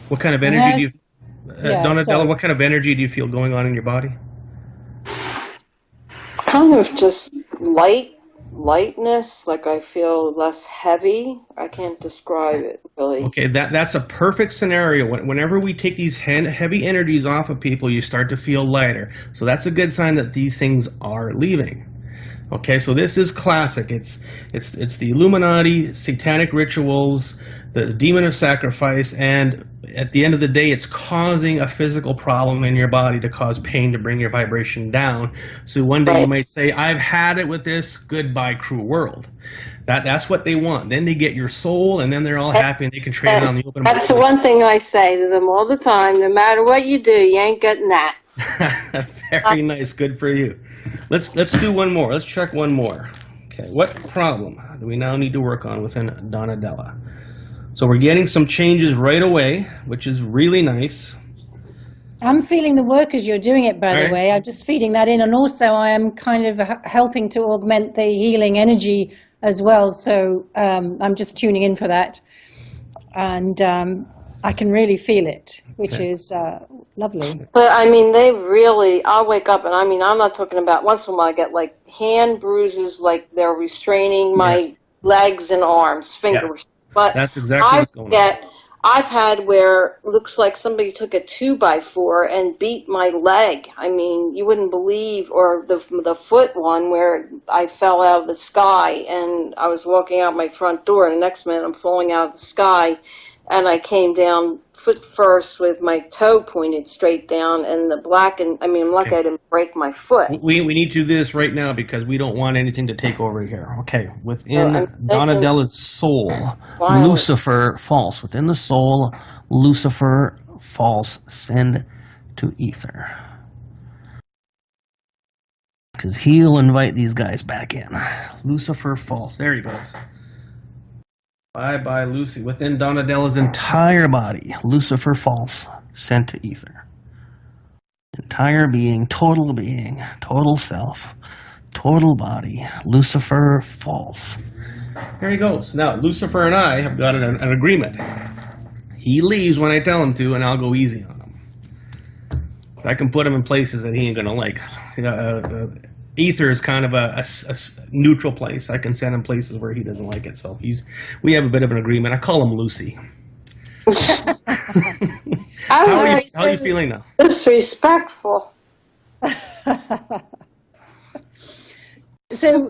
What kind of energy do you, Donadella, what kind of energy do you feel going on in your body? Kind of just lightness, like I feel less heavy. I can't describe it really. Okay, that's a perfect scenario. Whenever we take these heavy energies off of people, you start to feel lighter. So that's a good sign that these things are leaving. Okay, so this is classic. It's the Illuminati, satanic rituals, the demon of sacrifice, and at the end of the day, it's causing a physical problem in your body to cause pain, to bring your vibration down. So one day you might say, I've had it with this, goodbye cruel world. That's what they want. Then they get your soul, and then they're all happy, and they can trade it on the open market. That's the one thing I say to them all the time, no matter what you do, you ain't getting that. Very nice. Good for you. Let's do one more. Let's check one more. Okay, what problem do we now need to work on within Donadella? So we're getting some changes right away, which is really nice. I'm feeling the work as you're doing it, by the way. I'm just feeding that in, and also I am kind of helping to augment the healing energy as well. So I'm just tuning in for that, and I can really feel it, which is lovely. But I mean, they really, I'll wake up and I mean, I'm not talking about once in a while I get like hand bruises, like they're restraining my legs and arms, fingers. Yeah. But that's exactly what's going on. I've had where it looks like somebody took a 2x4 and beat my leg. I mean, you wouldn't believe, or the foot one where I fell out of the sky and I was walking out my front door and the next minute I'm falling out of the sky. And I came down foot first with my toe pointed straight down, and I'm lucky I didn't break my foot. We need to do this right now because we don't want anything to take over here. Okay, within Donadella's soul, Lucifer, false. Within the soul, Lucifer, false, send to ether. Because he'll invite these guys back in. Lucifer, false. There he goes. Bye-bye, Lucy. Within Donadella's entire body, Lucifer, false, sent to ether. Entire being, total self, total body, Lucifer, false. There he goes. Now, Lucifer and I have got an agreement. He leaves when I tell him to, and I'll go easy on him. So I can put him in places that he ain't going to like. Ether is kind of a neutral place. I can send him places where he doesn't like it. So we have a bit of an agreement. I call him Lucy. How are you feeling now? Disrespectful. So,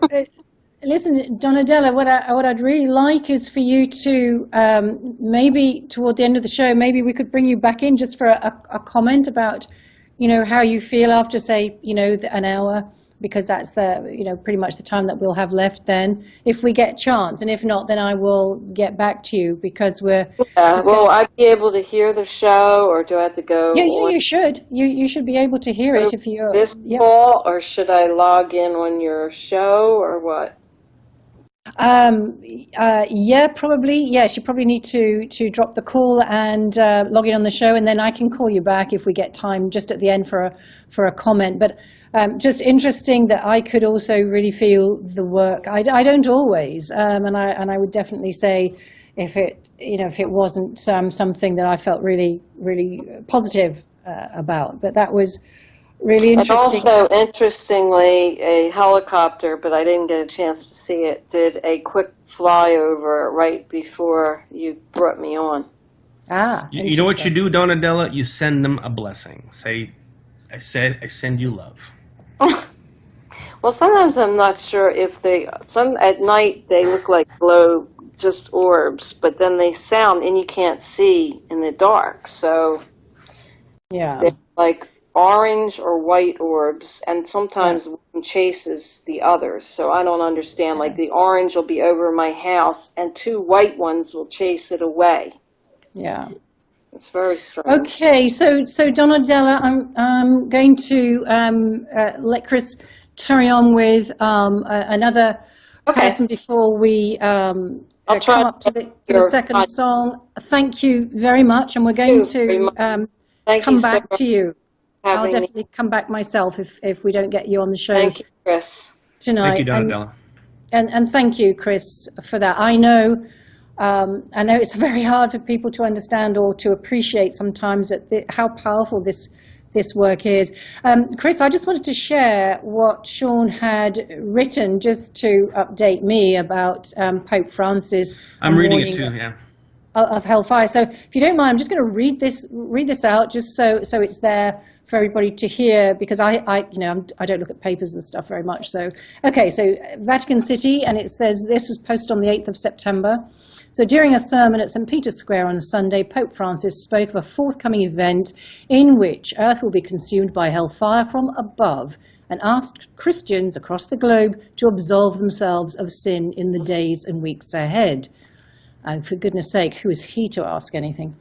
listen, Donadella, what I'd really like is for you to maybe toward the end of the show, maybe we could bring you back in just for a comment about, how you feel after, say, an hour. Because that's pretty much the time that we'll have left then, if we get a chance. And if not, then I will get back to you because we're... Yeah, will I be able to hear the show, or do I have to go... Yeah, you should. You should be able to hear it if you're... This call, or should I log in on your show, or what? Yeah, probably. Yes, you probably need to drop the call and log in on the show, and then I can call you back if we get time just at the end for a comment. But just interesting that I could also really feel the work. I don't always, and I would definitely say if it wasn't something that I felt really positive about. But that was really interesting. And also, interestingly, a helicopter, but I didn't get a chance to see it, did a quick flyover right before you brought me on. You know what you do, Donadella? You send them a blessing. Say, I send you love. Well, sometimes I'm not sure if at night they look like just orbs, but then they sound and you can't see in the dark. So yeah, they're like orange or white orbs, and sometimes one chases the others. So I don't understand. Like the orange will be over my house, and two white ones will chase it away. Yeah, it's very strange. Okay, so Donadella, I'm going to let Chris carry on with another person before we come up to the second song. Thank you very much, and we're going to come back to you. I'll definitely come back myself if we don't get you on the show. Thank you, Chris. Tonight. Thank you, Donadella. And thank you, Chris, for that. I know it's very hard for people to understand or to appreciate sometimes how powerful this work is. Chris, I just wanted to share what Sean had written just to update me about Pope Francis. I'm reading it too, yeah. Of hellfire. So if you don't mind, I'm just going to read this out just so it's there for everybody to hear, because I don't look at papers and stuff very much. So okay, so Vatican City, and it says this was posted on the 8th of September. So during a sermon at St. Peter's Square on Sunday, Pope Francis spoke of a forthcoming event in which Earth will be consumed by hellfire from above, and asked Christians across the globe to absolve themselves of sin in the days and weeks ahead. For goodness sake, who is he to ask anything?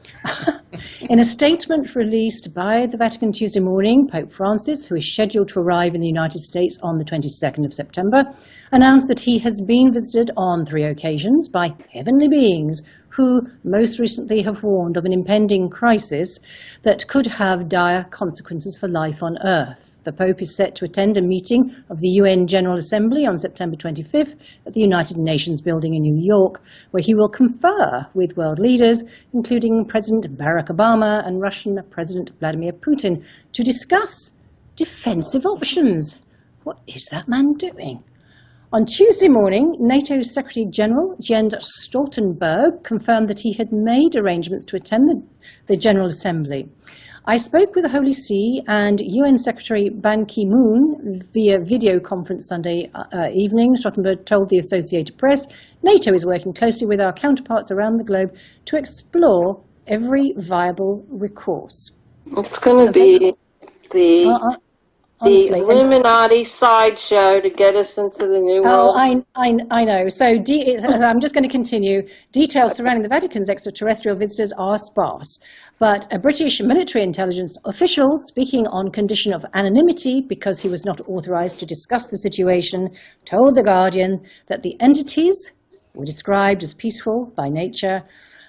In a statement released by the Vatican Tuesday morning, Pope Francis, who is scheduled to arrive in the United States on the 22nd of September, announced that he has been visited on 3 occasions by heavenly beings who most recently have warned of an impending crisis that could have dire consequences for life on Earth. The Pope is set to attend a meeting of the UN General Assembly on September 25th at the United Nations building in New York, where he will confer with world leaders, including President Barack Obama and Russian President Vladimir Putin, to discuss defensive options. What is that man doing? On Tuesday morning, NATO Secretary General Jens Stoltenberg confirmed that he had made arrangements to attend the General Assembly. I spoke with the Holy See and UN Secretary Ban Ki-moon via video conference Sunday evening, Stoltenberg told the Associated Press. NATO is working closely with our counterparts around the globe to explore every viable recourse. It's going to be the Illuminati sideshow to get us into the new world. I know. So I'm just going to continue. Details surrounding the Vatican's extraterrestrial visitors are sparse. But a British military intelligence official, speaking on condition of anonymity because he was not authorized to discuss the situation, told The Guardian that the entities were described as peaceful by nature.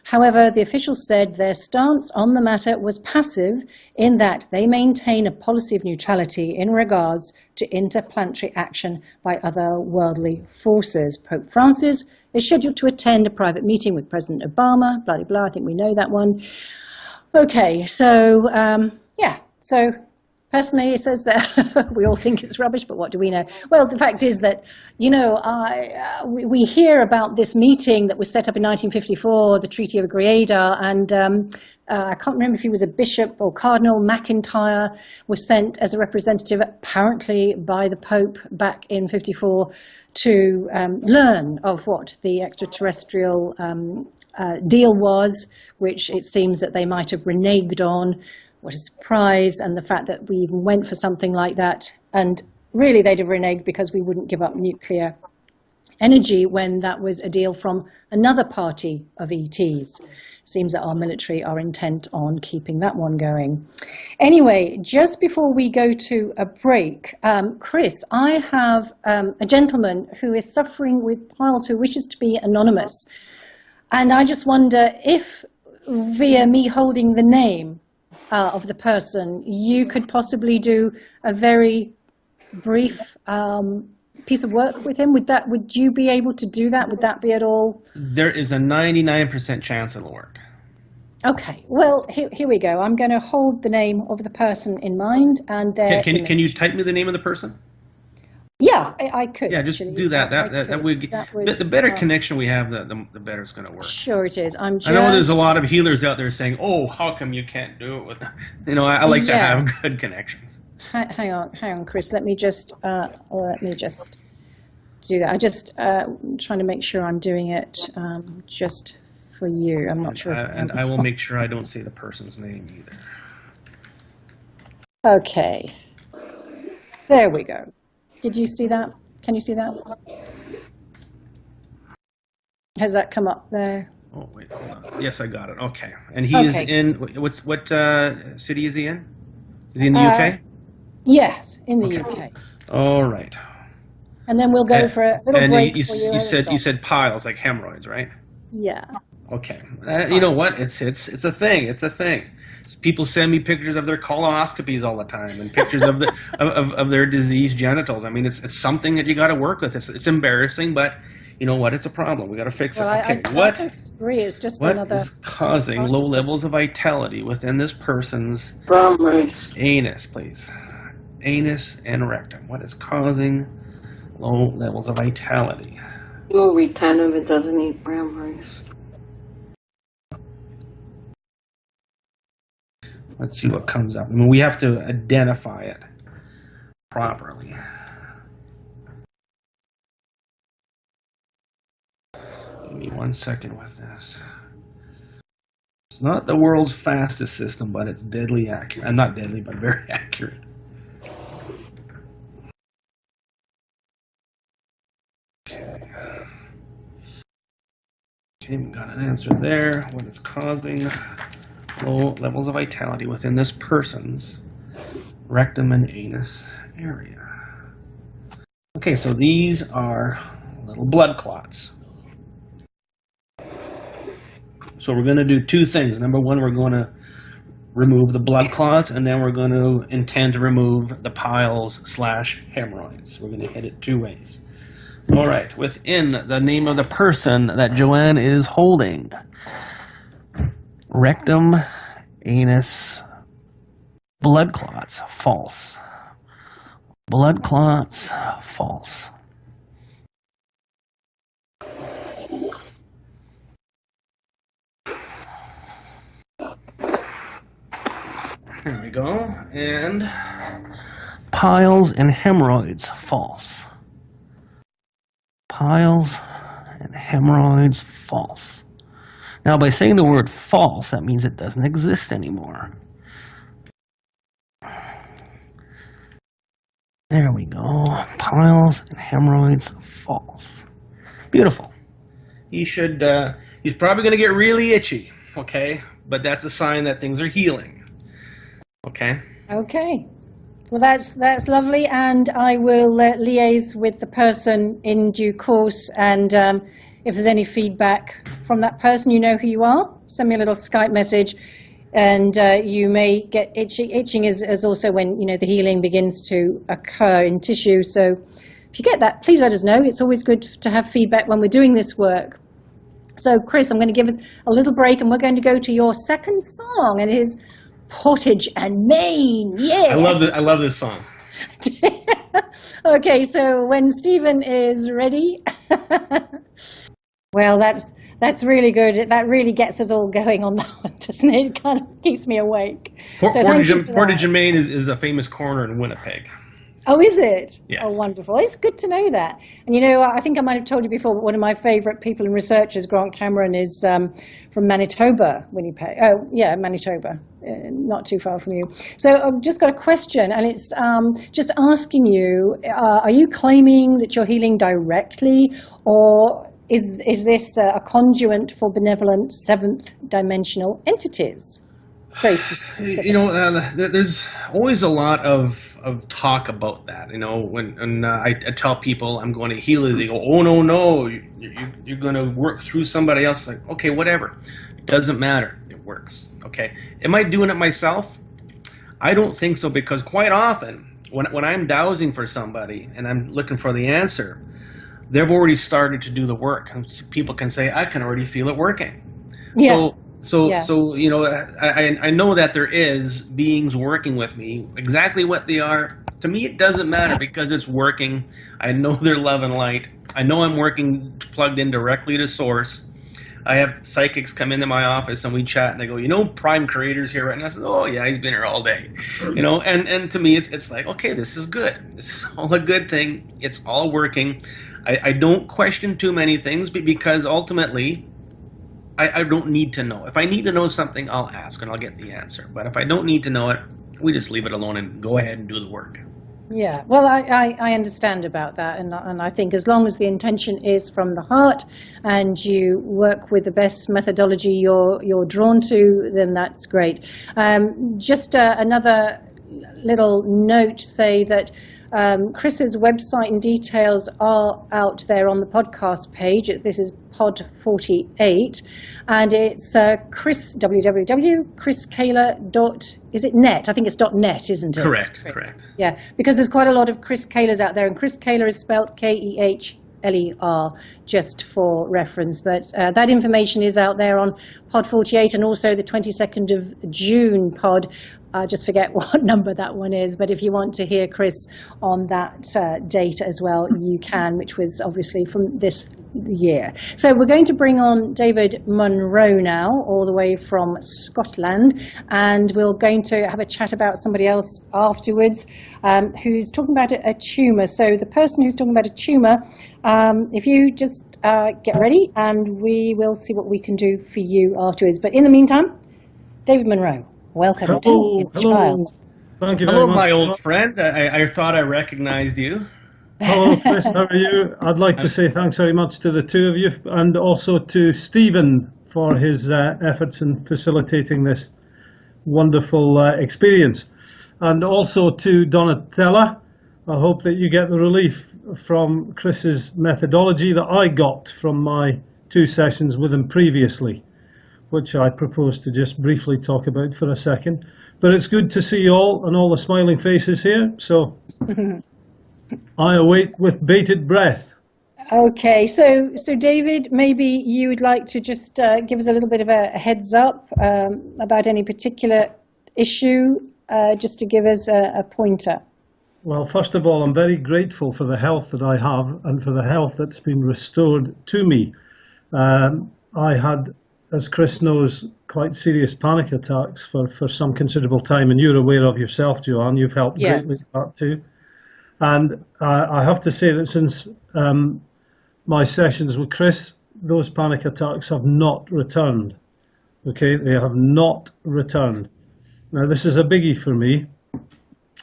However, the official said their stance on the matter was passive in that they maintain a policy of neutrality in regards to interplanetary action by other worldly forces. Pope Francis is scheduled to attend a private meeting with President Obama, blah, blah, blah. I think we know that one. Okay, so, so personally it says we all think it's rubbish, but what do we know? Well, the fact is that, we hear about this meeting that was set up in 1954, the Treaty of Agreda, and I can't remember if he was a bishop or Cardinal McIntyre was sent as a representative, apparently by the Pope back in 54, to learn of what the extraterrestrial deal was, which it seems that they might have reneged on. What a surprise, and the fact that we even went for something like that. And really they'd have reneged because we wouldn't give up nuclear energy when that was a deal from another party of ETs. Seems that our military are intent on keeping that one going. Anyway, just before we go to a break, Chris, I have a gentleman who is suffering with piles who wishes to be anonymous. And I just wonder if, via me holding the name of the person, you could possibly do a very brief piece of work with him. Would you be able to do that? Would that be at all? There is a 99% chance it'll work. Okay, well, here we go. I'm going to hold the name of the person in mind, and can you type me the name of the person? Yeah, I could. Yeah, just actually. do that. That would the better connection we have, the better it's going to work. Sure, it is. I know there's a lot of healers out there saying, "Oh, how come you can't do it with?" I like to have good connections. Hang on, Chris. Let me just do that. I just trying to make sure I'm doing it just for you. I'm not sure. And I will make sure I don't say the person's name either. Okay. There we go. Did you see that? Can you see that? Has that come up there? Oh, wait, hold on. Yes, I got it. Okay. And he is in, what city is he in? Is he in the UK? Yes, in the UK. All right. And then we'll go for a little break for you. You said piles, like hemorrhoids, right? Yeah. Okay. You know what? It's a thing. It's a thing. People send me pictures of their colonoscopies all the time, and pictures of the of their diseased genitals. I mean, it's something that you got to work with. It's embarrassing, but you know what? It's a problem. We got to fix it. Okay. What I agree. It's just another. What is causing low levels of vitality within this person's anus, please? Anus and rectum. What is causing low levels of vitality? You'll retain if it doesn't eat brown rice. Let's see what comes up. I mean, we have to identify it properly. Give me 1 second with this. It's not the world's fastest system, but it's deadly accurate. Not deadly, but very accurate. Okay. Okay, we got an answer there. What is causing low levels of vitality within this person's rectum and anus area? Okay, so these are little blood clots. So we're going to do two things. Number one, we're going to remove the blood clots, and then we're going to intend to remove the piles/hemorrhoids. We're going to hit it two ways. All right, within the name of the person that Joanne is holding, rectum, anus, blood clots, false. Blood clots, false. Here we go. And piles and hemorrhoids, false. Piles and hemorrhoids, false. Now, by saying the word false, that means it doesn't exist anymore. There we go. Piles and hemorrhoids, false. Beautiful. He's probably going to get really itchy, okay? But that's a sign that things are healing. Okay? Okay. Well, that's lovely, and I will liaise with the person in due course, and if there's any feedback from that person, you know who you are. Send me a little Skype message, and you may get itching. Itching is also when, the healing begins to occur in tissue. So if you get that, please let us know. It's always good to have feedback when we're doing this work. So, Chris, I'm going to give us a little break, and we're going to go to your second song, and it is Portage and Main. Yeah. I love this song. Okay, so when Stephen is ready. Well, that's really good. That really gets us all going on that one, doesn't it? It kind of keeps me awake. Portage and Main is a famous corner in Winnepeg. Oh, is it? Yes. Oh, wonderful. It's good to know that. And, you know, I think I might have told you before, but one of my favorite people and researchers, Grant Cameron, is from Manitoba, Winnipeg. Oh, yeah, Manitoba, not too far from you. So I've just got a question, and it's just asking you, are you claiming that you're healing directly, or is this a conduit for benevolent seventh dimensional entities? Very specific. You know, there's always a lot of talk about that. You know, when I tell people I'm going to heal it, they go, "Oh no, you're going to work through somebody else." Like, okay, whatever, it doesn't matter. It works. Okay, am I doing it myself? I don't think so, because quite often when I'm dowsing for somebody and I'm looking for the answer, they've already started to do the work. And people can say, "I can already feel it working." Yeah. So you know, I know that there is beings working with me. Exactly what they are, to me, it doesn't matter, because it's working. I know they're love and light. I know I'm working plugged in directly to source. I have psychics come into my office and we chat, and they go, "You know, Prime Creator's here," and I said, "Oh yeah, he's been here all day." You know, and to me, it's like, okay, this is good. This is all a good thing. It's all working. I don't question too many things, because ultimately, I don't need to know. If I need to know something, I'll ask and I'll get the answer. But if I don't need to know it, we just leave it alone and go ahead and do the work. Yeah, well, I understand about that, and I think as long as the intention is from the heart and you work with the best methodology you're drawn to, then that's great. Just another little note, say that Chris's website and details are out there on the podcast page. This is pod 48, and it's Chris, www.chriskehler. Is it net? I think it's .net, isn't it? Correct, Chris? correct. Yeah, because there's quite a lot of Chris Kehlers out there, and Chris Kehler is spelled Kehler, just for reference. But that information is out there on pod 48, and also the 22nd of June pod. I just forget what number that one is, but if you want to hear Chris on that date as well, you can, which was obviously from this year. So we're going to bring on David Munro now, all the way from Scotland, and we're going to have a chat about somebody else afterwards who's talking about a tumour. So the person who's talking about a tumour, if you just get ready, and we will see what we can do for you afterwards. But in the meantime, David Munro. Welcome to Ammach Files. Thank you very Hello, much. my old friend. I thought I recognized you. Hello, Chris. How are you? I'd like to say thanks very much to the two of you, and also to Stephen for his efforts in facilitating this wonderful experience. And also to Donatella. I hope that you get the relief from Chris's methodology that I got from my 2 sessions with him previously, which I propose to just briefly talk about for a second. But it's good to see you all and all the smiling faces here, so I await with bated breath. Okay, so David, maybe you would like to just give us a little bit of a heads up about any particular issue, just to give us a pointer. Well, first of all, I'm very grateful for the health that I have and for the health that's been restored to me. I had, as Chris knows, quite serious panic attacks for some considerable time, and you're aware of yourself, Joanne. You've helped greatly with that too. And I have to say that since my sessions with Chris, those panic attacks have not returned. Okay, they have not returned. Now, this is a biggie for me.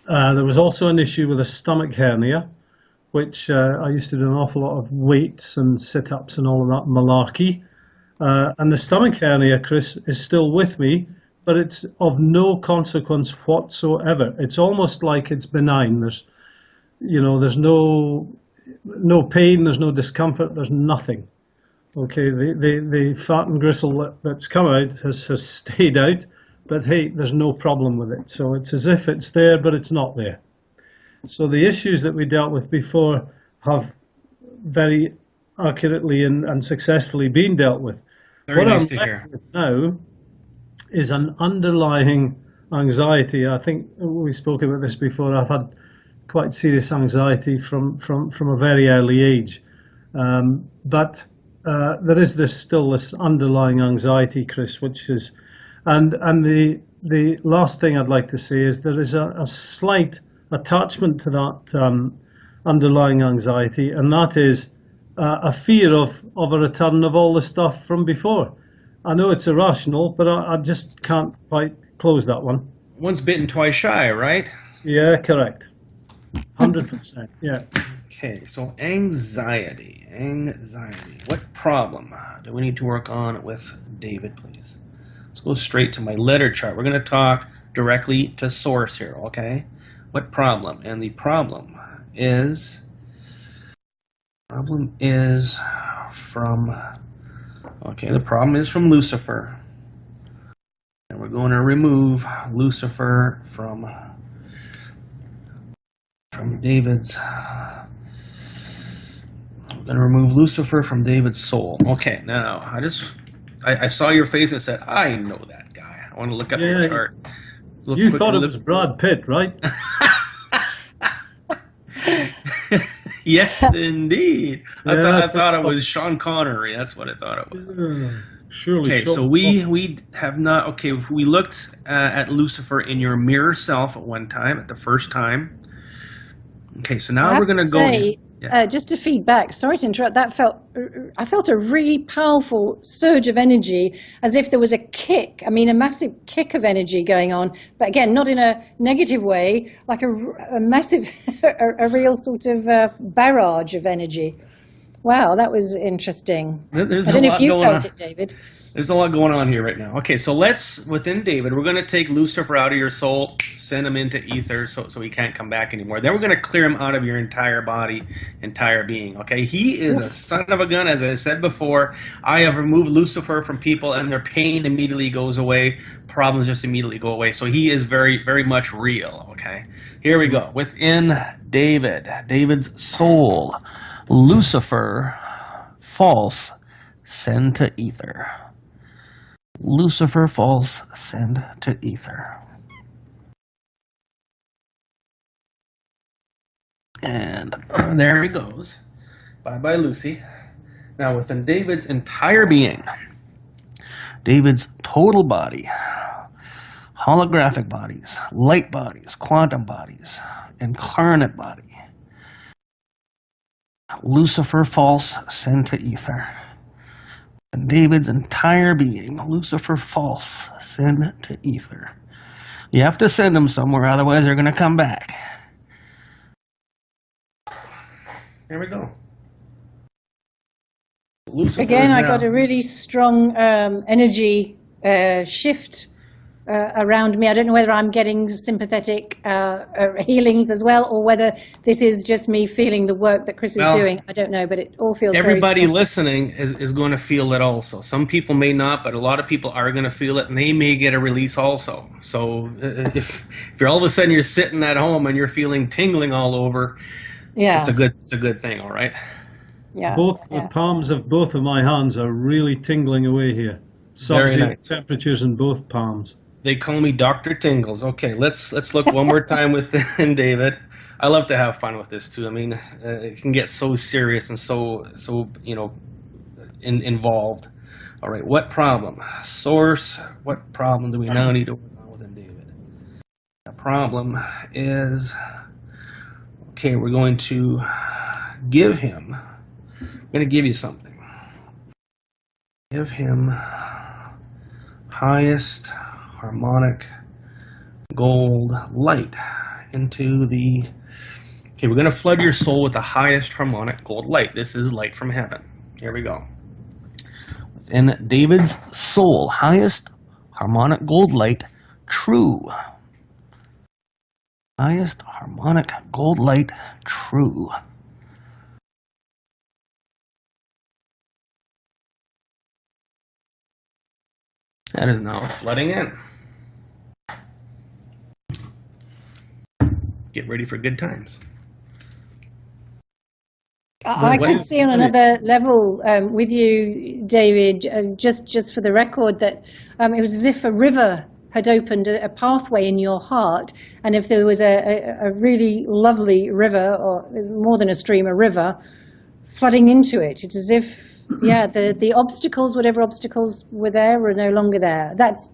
There was also an issue with a stomach hernia, which I used to do an awful lot of weights and sit-ups and all of that malarkey. And the stomach hernia, Chris, is still with me, but it's of no consequence whatsoever. It's almost like it's benign. There's no pain, there's no discomfort, there's nothing. Okay, the fat and gristle that's come out has stayed out, but hey, there's no problem with it. So it's as if it's there, but it's not there. So the issues that we dealt with before have very accurately and successfully been dealt with. Very nice to hear. Now is an underlying anxiety. I think we spoke about this before. I've had quite serious anxiety from a very early age, but there is still this underlying anxiety, Chris, which is, and the last thing I'd like to say is there is a slight attachment to that underlying anxiety, and that is a fear of a return of all the stuff from before. I know it's irrational, but I just can't quite close that one. Once bitten, twice shy, right? Yeah, correct. 100%. Yeah. Okay, so anxiety. What problem do we need to work on with David, please? Let's go straight to my letter chart. We're going to talk directly to source here, okay? What problem? And the problem is from, okay, the problem is from Lucifer. And we're going to remove Lucifer from David's. I'm going to remove Lucifer from David's soul. Okay, now I saw your face and said, I know that guy. I want to look up your chart. You thought it was Brad Pitt, right? Yes, indeed. I thought it was Sean Connery. That's what I thought it was. Surely. Okay, so we have not. Okay, we looked at Lucifer in your mirror self at one time, at the first time. Okay, so now we're going to go. Just to feedback, sorry to interrupt, I felt a really powerful surge of energy, as if there was a kick, a massive kick of energy going on, but again, not in a negative way, like a massive, a real sort of barrage of energy. Wow, that was interesting. I don't know if you felt it, David. There's a lot going on here right now. Okay, so within David, we're going to take Lucifer out of your soul, send him into ether so he can't come back anymore. Then we're going to clear him out of your entire body, entire being. Okay, he is a son of a gun, as I said before. I have removed Lucifer from people, and their pain immediately goes away. Problems just immediately go away. So he is very, very much real. Okay, here we go. Within David's soul, Lucifer, false, send to ether. Lucifer, false, send to ether. And there he goes. Bye-bye, Lucy. Now, within David's entire being, David's total body, holographic bodies, light bodies, quantum bodies, incarnate body, Lucifer, false, send to ether. And David's entire being, Lucifer, false, send to ether. You have to send them somewhere, otherwise they're going to come back. Here we go. Lucifer again, I got a really strong energy shift around me. I don't know whether I'm getting sympathetic healings as well, or whether this is just me feeling the work that Chris is doing. I don't know, but it all feels everybody very listening is going to feel it also. Some people may not, but a lot of people are going to feel it, and they may get a release also. So if you're all of a sudden you're sitting at home and you're feeling tingling all over, it's a good thing. All right. Yeah. The palms of both of my hands are really tingling away here. Sub-zero temperatures in both palms. They call me Dr. Tingles. Okay, let's look one more time within David. I love to have fun with this too. I mean, it can get so serious and so involved. All right, what problem? Source. What problem do we now need to work on within David? The problem is, okay, we're going to give him. I'm going to give you something. Give him highest harmonic gold light into the. Okay, we're going to flood your soul with the highest harmonic gold light. This is light from heaven. Here we go. Within David's soul, highest harmonic gold light, true. Highest harmonic gold light, true. That is now flooding in. Get ready for good times. I can see on another level with you, David, just for the record, that it was as if a river had opened a pathway in your heart, and if there was a really lovely river, or more than a stream, a river, flooding into it, it's as if, the obstacles, whatever obstacles were there, were no longer there. That's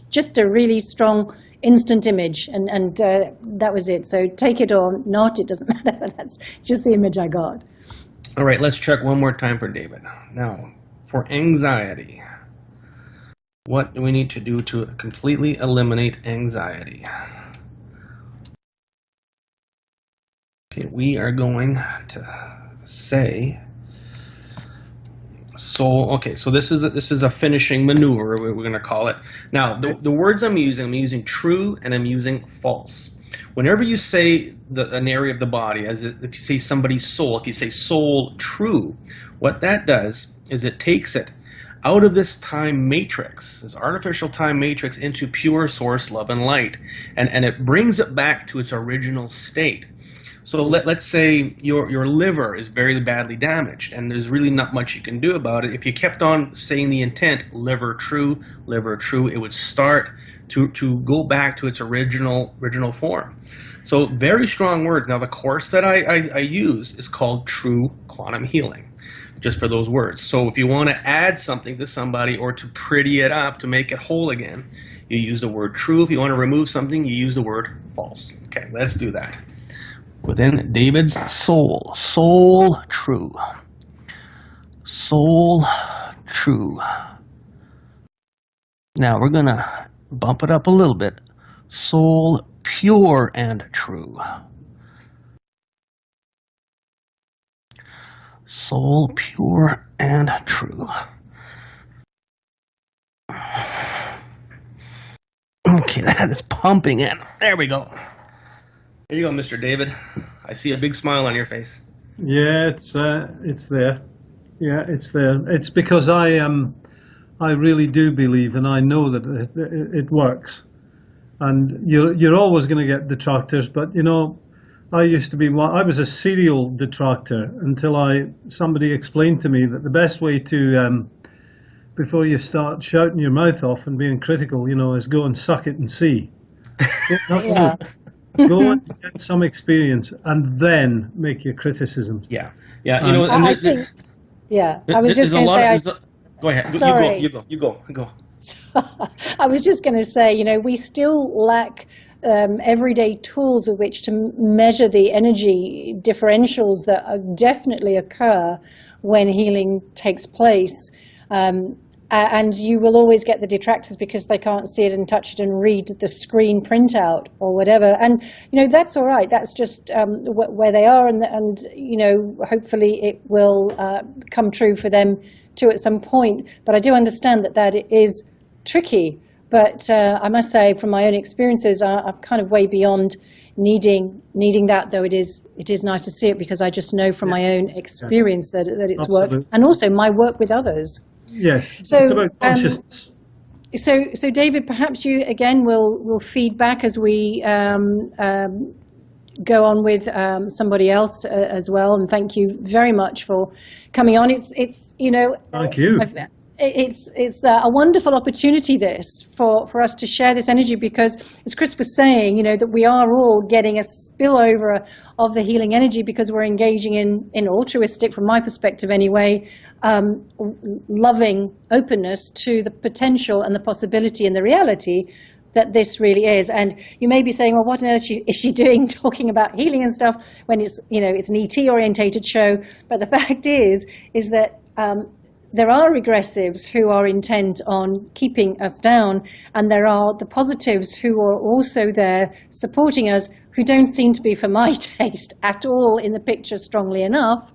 just a really strong instant image, and that was it. So take it or not, it doesn't matter. That's just the image I got. All right, let's check one more time for David. Now, for anxiety, what do we need to do to completely eliminate anxiety? Okay, we are going to say soul. Okay, so this is a finishing maneuver, we're going to call it. Now, the words I'm using true and I'm using false. Whenever you say an area of the body, if you say somebody's soul, if you say soul true, what that does is it takes it out of this time matrix, this artificial time matrix, into pure source love and light, and it brings it back to its original state. So let's say your liver is very badly damaged, and there's really not much you can do about it. If you kept on saying the intent, liver true, it would start to go back to its original form. So very strong words. Now the course that I use is called True Quantum Healing, just for those words. So if you want to add something to somebody or to pretty it up, to make it whole again, you use the word true. If you want to remove something, you use the word false. Okay, let's do that. Within David's soul, soul true, soul true. Now we're going to bump it up a little bit. Soul pure and true. Soul pure and true. Okay, that is pumping in. There we go. There you go, Mr. David. I see a big smile on your face. Yeah, it's there. Yeah, it's there. It's because I really do believe, and I know that it works. And you're always going to get detractors, but you know, I was a serial detractor until somebody explained to me that the best way to before you start shouting your mouth off and being critical, you know, is go and suck it and see. Yeah. Go and get some experience, and then make your criticisms. Yeah, yeah. You know, I think. Yeah, I was just going to say. Go ahead. Sorry. You go. I was just going to say, you know, we still lack everyday tools with which to measure the energy differentials that definitely occur when healing takes place. And you will always get the detractors because they can't see it and touch it and read the screen printout or whatever. And, you know, that's all right. That's just where they are. And, you know, hopefully it will come true for them too at some point. But I do understand that it is tricky. But I must say, from my own experiences, I'm kind of way beyond needing that, though it is nice to see it because I just know from my own experience that it's Absolutely. worked. And also my work with others. Yes, So, it's about consciousness. So David, perhaps you again will feed back as we go on with somebody else as well. And thank you very much for coming on. It's you know, Thank you. It's a wonderful opportunity this for us to share this energy because, as Chris was saying, you know, that we are all getting a spillover of the healing energy because we're engaging in altruistic, from my perspective anyway, loving openness to the potential and the possibility and the reality that this really is. And you may be saying, well, what on earth is she doing talking about healing and stuff when it's, you know, it's an ET orientated show. But the fact is that there are regressives who are intent on keeping us down, and there are the positives who are also there supporting us, who don't seem to be, for my taste, at all in the picture strongly enough.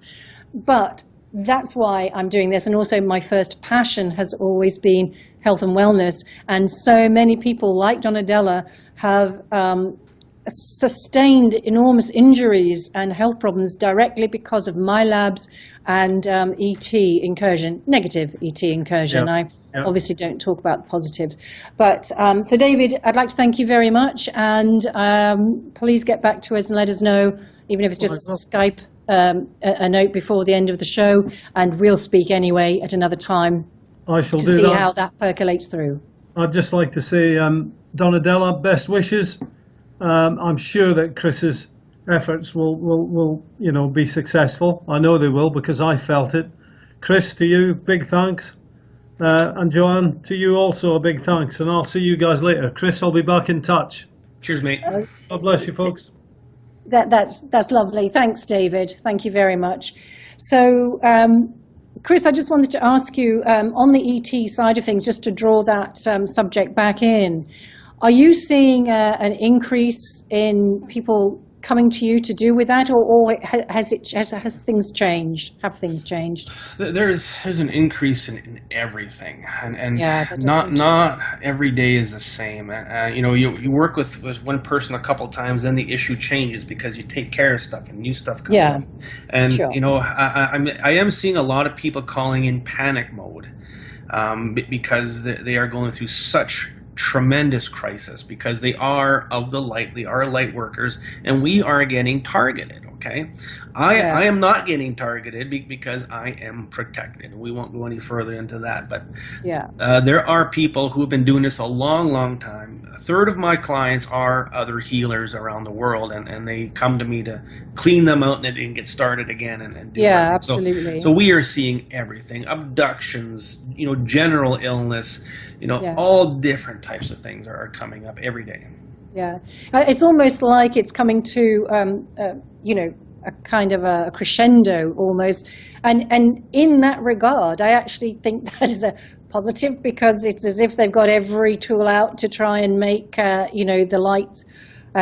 But that's why I'm doing this, and also my first passion has always been health and wellness, and so many people like Donadella have sustained enormous injuries and health problems directly because of my labs and ET incursion, negative ET incursion. I obviously don't talk about the positives. But so David, I'd like to thank you very much, and please get back to us and let us know, even if it's just Skype, a note before the end of the show, and we'll speak anyway at another time I shall to do see that. how that percolates through. I'd just like to say, Donadella, best wishes. I'm sure that Chris's efforts will you know, be successful. I know they will because I felt it. Chris, to you, big thanks. And Joanne, to you also a big thanks, and I'll see you guys later. Chris, I'll be back in touch. Cheers, mate. God bless you, folks. That's lovely. Thanks, David. Thank you very much. So, Chris, I just wanted to ask you, on the ET side of things, just to draw that subject back in, are you seeing an increase in people coming to you to do with that, or has things changed? Have things changed? There's an increase in everything, and yeah, not every day is the same. You know, you work with one person a couple times, then the issue changes because you take care of stuff and new stuff comes up. And sure. you know, I am seeing a lot of people calling in panic mode because they are going through such tremendous crisis, because they are of the light, they are light workers, and we are getting targeted. Okay, I am not getting targeted because I am protected. We won't go any further into that, but there are people who have been doing this a long time. A third of my clients are other healers around the world, and they come to me to clean them out and then get started again and do everything. Absolutely. So we are seeing everything: abductions, you know, general illness, you know, all different types of things are coming up every day. Yeah, it's almost like it's coming to, you know, a kind of a crescendo almost. And in that regard, I actually think that is a positive, because it's as if they've got every tool out to try and make, you know, the light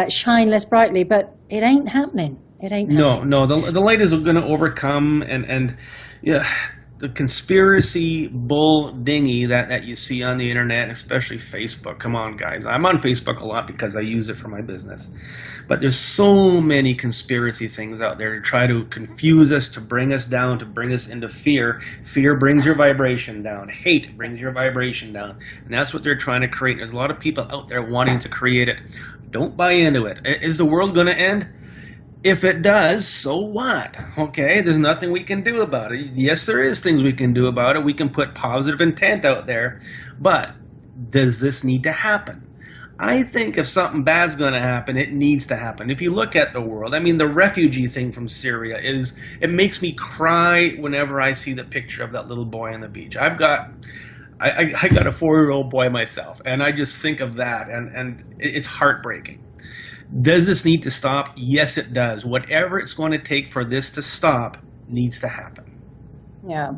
shine less brightly. But it ain't happening. It ain't happening. No, the light is going to overcome, and yeah. The conspiracy bull dinghy that you see on the internet, especially Facebook. Come on, guys. I'm on Facebook a lot because I use it for my business. But there's so many conspiracy things out there to try to confuse us, to bring us down, to bring us into fear. Fear brings your vibration down. Hate brings your vibration down. And that's what they're trying to create. There's a lot of people out there wanting to create it. Don't buy into it. Is the world going to end? If it does, so what? Okay, there's nothing we can do about it. Yes, there is things we can do about it. We can put positive intent out there. But does this need to happen? I think if something bad's going to happen, it needs to happen. If you look at the world, I mean, the refugee thing from Syria it makes me cry whenever I see the picture of that little boy on the beach. I got a 4-year-old boy myself, and I just think of that, and it's heartbreaking. Does this need to stop? Yes, it does. Whatever it's going to take for this to stop needs to happen. Yeah.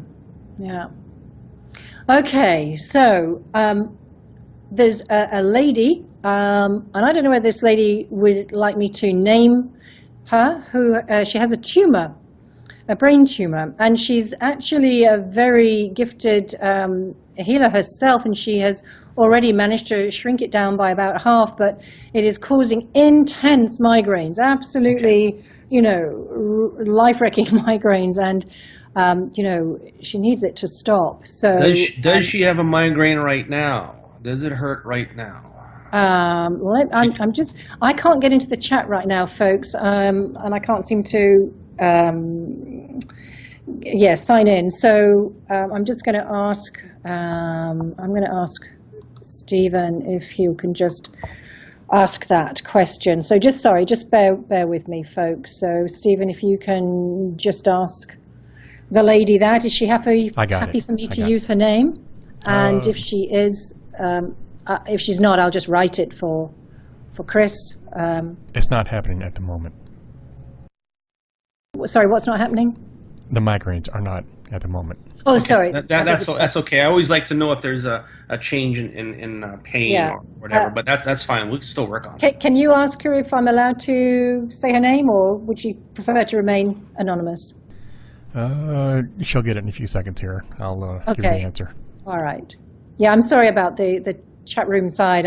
Okay, so there's a lady, and I don't know whether this lady would like me to name her, who she has a tumor, a brain tumor, and she's actually a very gifted healer herself, and she has already managed to shrink it down by about half, but it is causing intense migraines, absolutely, you know, life-wrecking migraines, and you know, she needs it to stop. So does she have a migraine right now? Does it hurt right now? I can't get into the chat right now, folks, and I can't seem to sign in. So I'm just going to ask. I'm going to ask Stephen if you can just ask that question. So just bear with me, folks. So Stephen, if you can just ask the lady that, is she happy for me to use her name? And if she is, if she's not, I'll just write it for Chris. It's not happening at the moment. Sorry, what's not happening? The migraines are not at the moment. Oh, okay. Sorry. That's okay. I always like to know if there's a change in pain or whatever, but that's fine. We can still work on it. Can you ask her if I'm allowed to say her name, or would she prefer to remain anonymous? She'll get it in a few seconds here. I'll give you the answer. All right. Yeah, I'm sorry about the chat room side.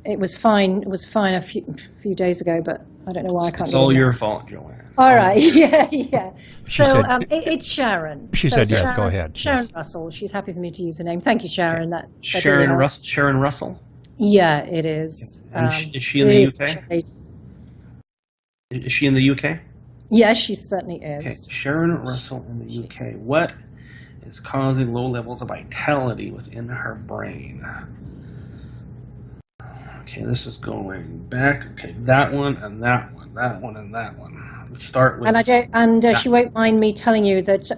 It was fine. It was fine a few days ago, but I don't know why I can't. It's all your fault, Joanne. All right. Yeah. She So said, it's Sharon. She said yes. Sharon, Go ahead. Sharon Yes. Russell. She's happy for me to use her name. Thank you, Sharon. That Sharon really helps. Sharon Russell. Yeah, it is. And is she in the UK? Is she in the UK? Yes, she certainly is. Okay, Sharon Russell in the UK. What is causing low levels of vitality within her brain? Okay, this is going back. Okay, that one and that one, that one and that one. Let's start with. And she won't mind me telling you that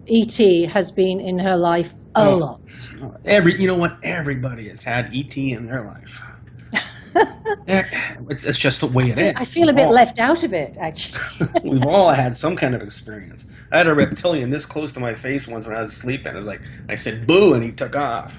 ET has been in her life a lot. You know what? Everybody has had ET in their life. It's just the way it is. I feel a bit left out of it, actually. We've all had some kind of experience. I had a reptilian this close to my face once when I was sleeping. It was like, I said, boo, and he took off.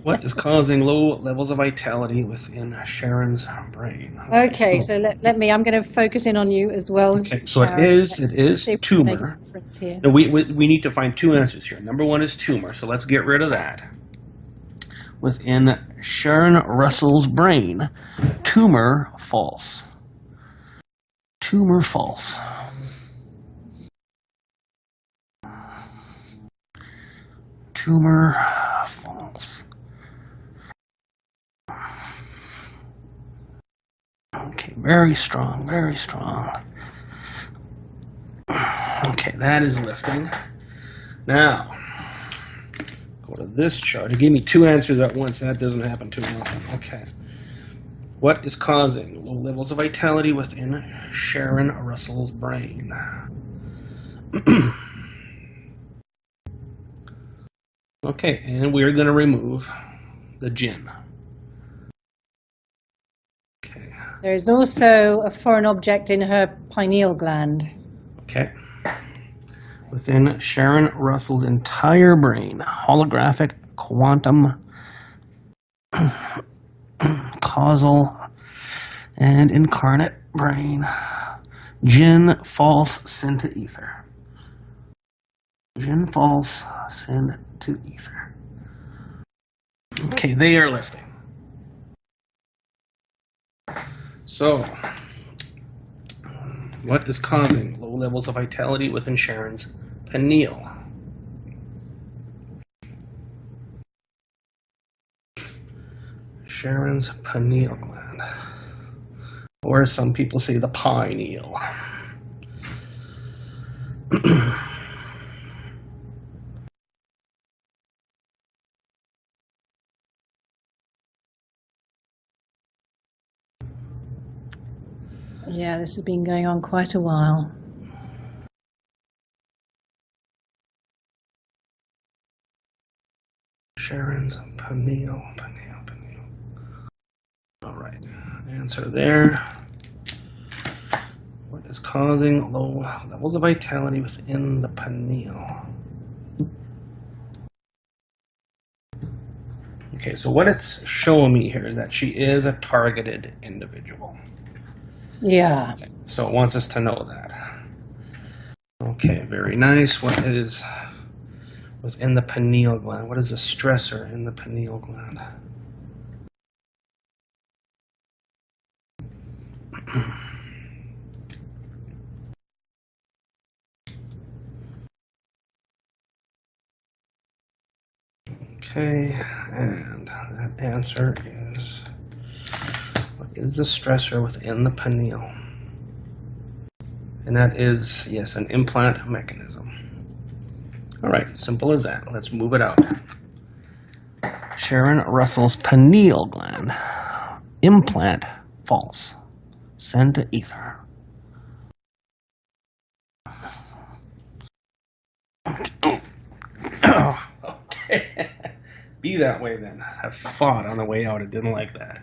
What is causing low levels of vitality within Sharon's brain? Okay, so I'm going to focus in on you as well. Okay, so it is tumor. And we need to find two answers here. Number one is tumor, so let's get rid of that. Within Sharon Russell's brain, tumor false. Tumor false. Tumor false. Okay, very strong, very strong. Okay, that is lifting. Now, go to this chart. It gave me two answers at once. That doesn't happen too often. Okay. What is causing low levels of vitality within Sharon Russell's brain? Okay, and we're going to remove the jinn. Okay. There's also a foreign object in her pineal gland. Okay. Within Sharon Russell's entire brain, holographic, quantum, causal, and incarnate brain, jinn, false, sin to ether. Jinn, false, sin to ether. Okay, they are lifting. So, what is causing low levels of vitality within Sharon's pineal? Sharon's pineal gland. Or some people say the pineal. Yeah, this has been going on quite a while. Sharon's pineal. All right, answer there. What is causing low levels of vitality within the pineal? Okay, so what it's showing me here is that she is a targeted individual. Yeah. Okay, so it wants us to know that. Okay, very nice. What is within the pineal gland? What is the stressor in the pineal gland? Okay, and that answer is, what is the stressor within the pineal? And that is, yes, an implant mechanism. All right, simple as that. Let's move it out. Sharon Russell's pineal gland. Implant false. Send to ether. Okay. Be that way then. Have fought on the way out. It didn't like that.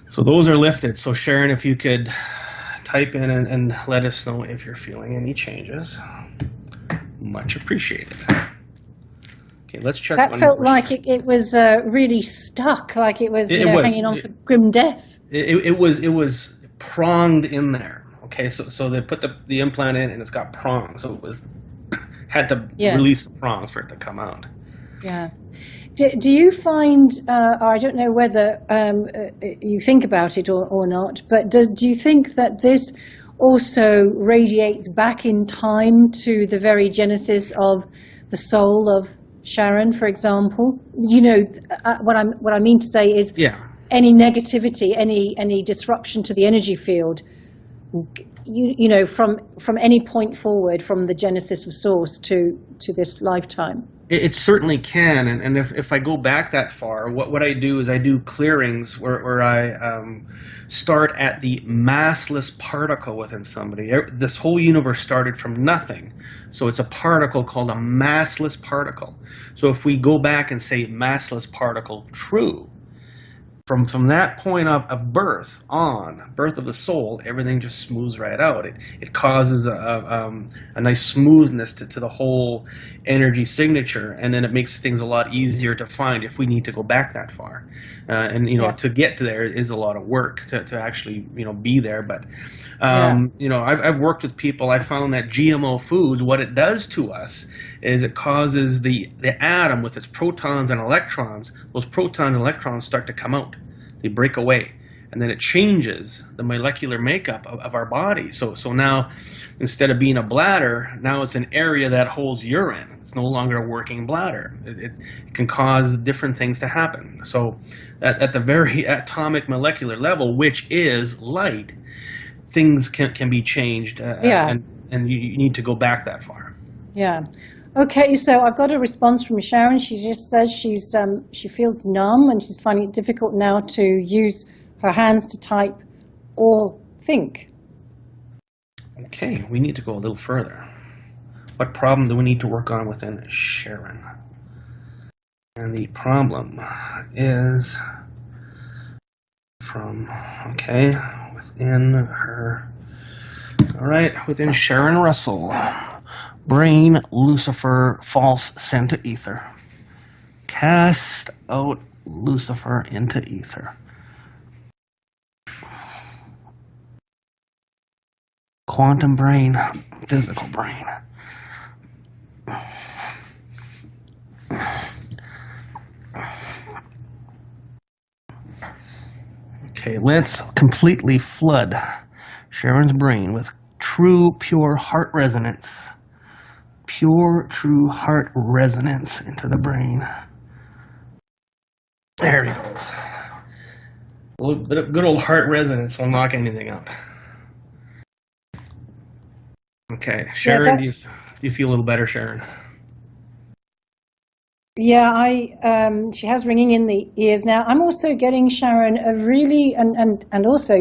So those are lifted. So Sharon, if you could type in and let us know if you're feeling any changes. Much appreciated. Okay, let's check. That felt like it was really stuck, like it was, hanging on for grim death. It was pronged in there. Okay, so they put the implant in and it's got prongs, so it was had to release the prong for it to come out. Yeah. Do you find, or I don't know whether you think about it or not, but do you think that this also radiates back in time to the very genesis of the soul of Sharon, for example? You know, what I mean to say is, any negativity, any disruption to the energy field, from any point forward, from the genesis of source to this lifetime. It certainly can, and if I go back that far, what I do is I do clearings where I start at the massless particle within somebody. This whole universe started from nothing, so it's a particle called a massless particle. So if we go back and say massless particle true, from that point of birth of the soul, everything just smooths right out. It causes a nice smoothness to the whole energy signature, and then it makes things a lot easier to find if we need to go back that far. And to get to there is a lot of work to actually be there. But I've worked with people. I found that GMO foods, what it does to us is it causes the atom with its protons and electrons. Those protons and electrons start to come out. They break away, and then it changes the molecular makeup of our body. So now, instead of being a bladder, now it's an area that holds urine. It's no longer a working bladder. It can cause different things to happen. So at the very atomic molecular level, which is light, things can be changed, and you need to go back that far. Yeah. Okay, so I've got a response from Sharon. She just says she feels numb and she's finding it difficult now to use her hands to type or think. Okay, we need to go a little further. What problem do we need to work on within Sharon? And the problem is within her, all right, within Sharon Russell. Brain, Lucifer, false, sent to ether. Cast out Lucifer into ether. Quantum brain, physical brain. Okay, let's completely flood Sharon's brain with true, pure heart resonance. Pure, true heart resonance into the brain. There he goes. A little bit of good old heart resonance will knock anything up. Okay, Sharon, do you feel a little better, Sharon? Yeah, she has ringing in the ears now. I'm also getting, Sharon, a really, and also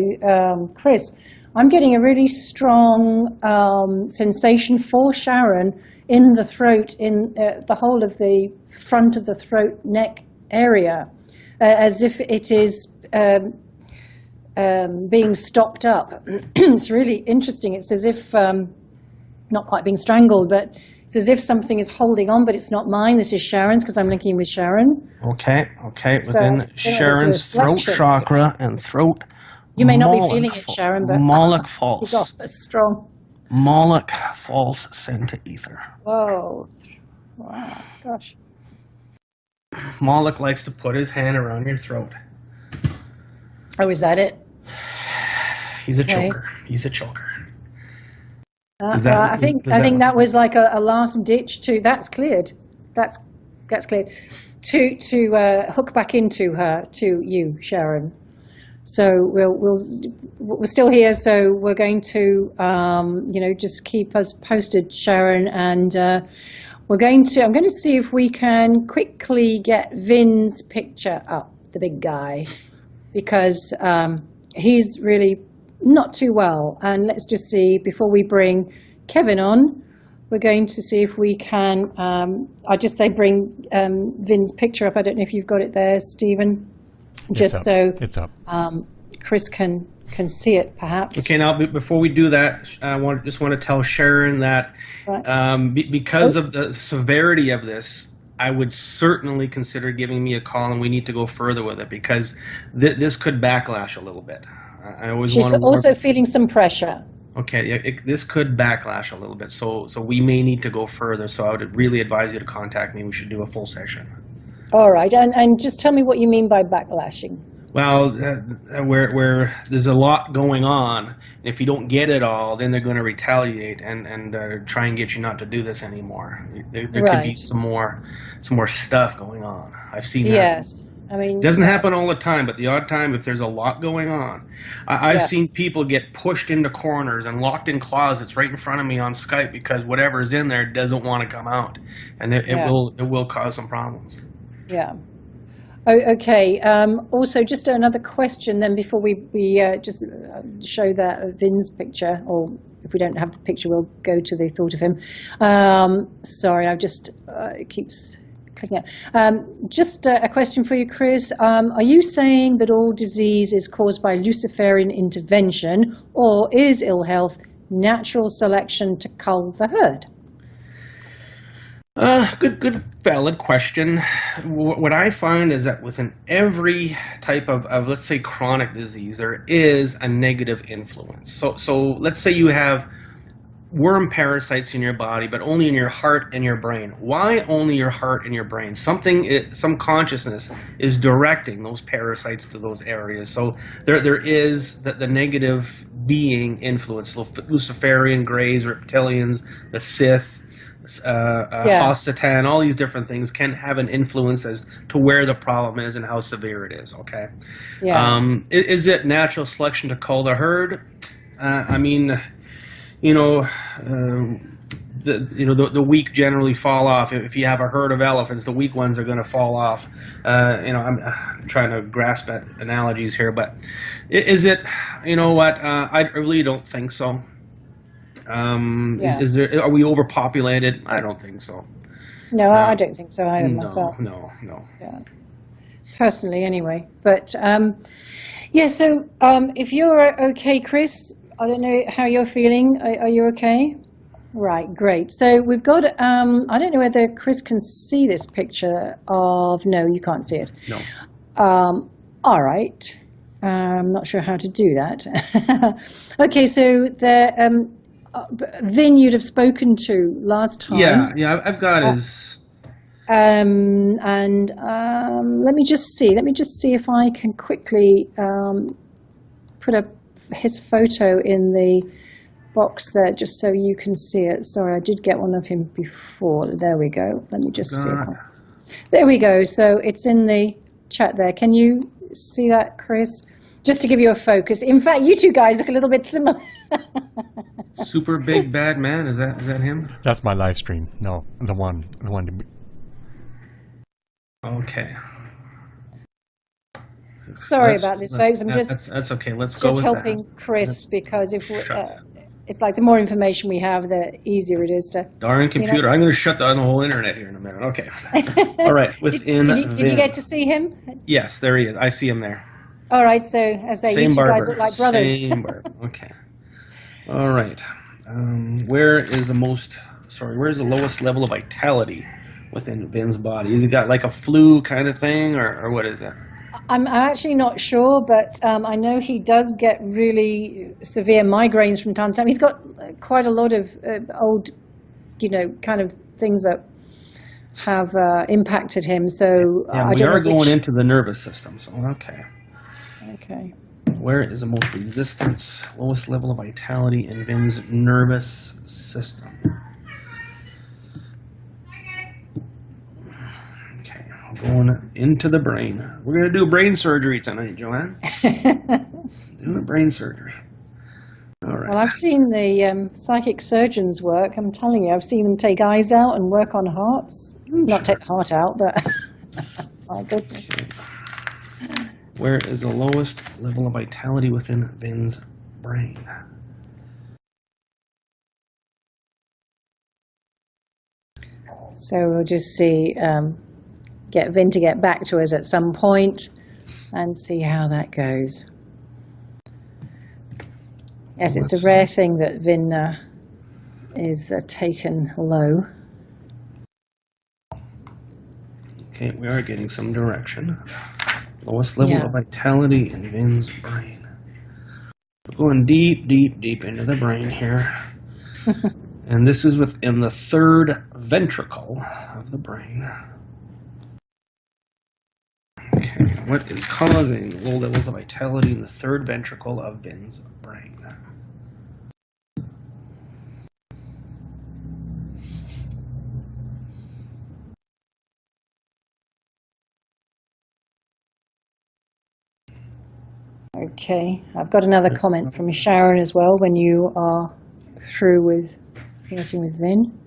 Chris, I'm getting a really strong sensation for Sharon in the throat, in the whole of the front of the throat neck area, as if it is being stopped up. It's really interesting. It's as if, not quite being strangled, but it's as if something is holding on, but it's not mine. This is Sharon's, because I'm linking with Sharon. Okay. Within Sharon's throat chakra and throat. You may not be feeling it, Sharon, but Moloch false. You got a strong. Moloch false sent to ether. Whoa. Wow. Gosh. Moloch likes to put his hand around your throat. Oh, is that it? He's a choker. He's a choker. I think that was like a last ditch to. That's cleared. That's cleared. To hook back into her, to you, Sharon. So we're still here. So we're going to just keep us posted, Sharon, and I'm going to see if we can quickly get Vin's picture up, the big guy, because he's really not too well. And let's just see, before we bring Kevin on, we're going to see if we can, I'll just say bring Vin's picture up. I don't know if you've got it there, Stephen, just so it's up. Chris can see it, perhaps. Okay, now before we do that, I just want to tell Sharon that because of the severity of this, I would certainly consider giving me a call, and we need to go further with it, because this could backlash a little bit. She's also feeling some pressure. Okay, this could backlash a little bit, so we may need to go further. So I would really advise you to contact me. We should do a full session. All right, and just tell me what you mean by backlashing. Well, where there's a lot going on, and if you don't get it all, then they're going to retaliate and try and get you not to do this anymore. There could be some more stuff going on. I've seen that. Yes, I mean, it doesn't happen all the time, but the odd time, if there's a lot going on, I've seen people get pushed into corners and locked in closets right in front of me on Skype because whatever is in there doesn't want to come out, and it will cause some problems. Yeah. Oh, okay. Also, just another question then before we just show that Vin's picture, or if we don't have the picture, we'll go to the thought of him. Sorry, I've just, it keeps clicking out. Just a question for you, Chris. Are you saying that all disease is caused by Luciferian intervention, or is ill health natural selection to cull the herd? Good, valid question. What I find is that within every type of, let's say, chronic disease, there is a negative influence. So let's say you have worm parasites in your body, but only in your heart and your brain. Why only your heart and your brain? some consciousness is directing those parasites to those areas. So there is the negative being influence. Luciferian, Greys, Reptilians, the Sith, Hossatan, all these different things can have an influence as to where the problem is and how severe it is. Okay. Yeah. Is it natural selection to cull the herd? I mean, the weak generally fall off. If you have a herd of elephants, the weak ones are going to fall off. I'm trying to grasp at analogies here, but is it? You know what? I really don't think so. Are we overpopulated? I don't think so. No, I don't think so either myself. No. Yeah. Personally, anyway. But so if you're okay, Chris, I don't know how you're feeling. Are you okay? Right, great. So we've got, I don't know whether Chris can see this picture of, no, you can't see it. No. All right. I'm not sure how to do that. Okay, so the Vin you'd have spoken to last time. Yeah, I've got his. Let me just see if I can quickly put his photo in the box there, just so you can see it. Sorry, I did get one of him before. There we go. Let me just see. There we go. So it's in the chat there. Can you see that, Chris? Just to give you a focus. In fact, you two guys look a little bit similar. Super big bad man. Is that him? That's my live stream. No, the one. Okay. Sorry about this, folks. I'm that's okay. Let's go with helping that. Chris, because if it's like the more information we have, the easier it is to. Darn computer! I'm going to shut down the whole internet here in a minute. Okay. All right. Did you get to see him? Yes, there he is. I see him there. All right. So as I say, you two guys look like brothers. Same barber. Okay. All right. Where's the lowest level of vitality within Vin's body? Has he got like a flu kind of thing, or what is that? I'm actually not sure, but I know he does get really severe migraines from time to time. He's got quite a lot of old, kind of things that have impacted him. So we are going into the nervous system. So okay. Where is the most resistance, lowest level of vitality in Vin's nervous system? Okay, going into the brain. We're going to do brain surgery tonight, Joanne. Doing a brain surgery. All right. Well, I've seen the psychic surgeons work. I'm telling you, I've seen them take eyes out and work on hearts. Not take the heart out, but my goodness. Where is the lowest level of vitality within Vin's brain? So we'll just see, get Vin to get back to us at some point and see how that goes. Yes, it's a rare thing that Vin is taken low. Okay, we are getting some direction. Lowest level of vitality in Vin's brain. We're going deep, deep, deep into the brain here. And this is within the third ventricle of the brain. Okay, what is causing low levels of vitality in the third ventricle of Vin's brain? Okay, I've got another comment from Sharon as well when you are through with working with Vin.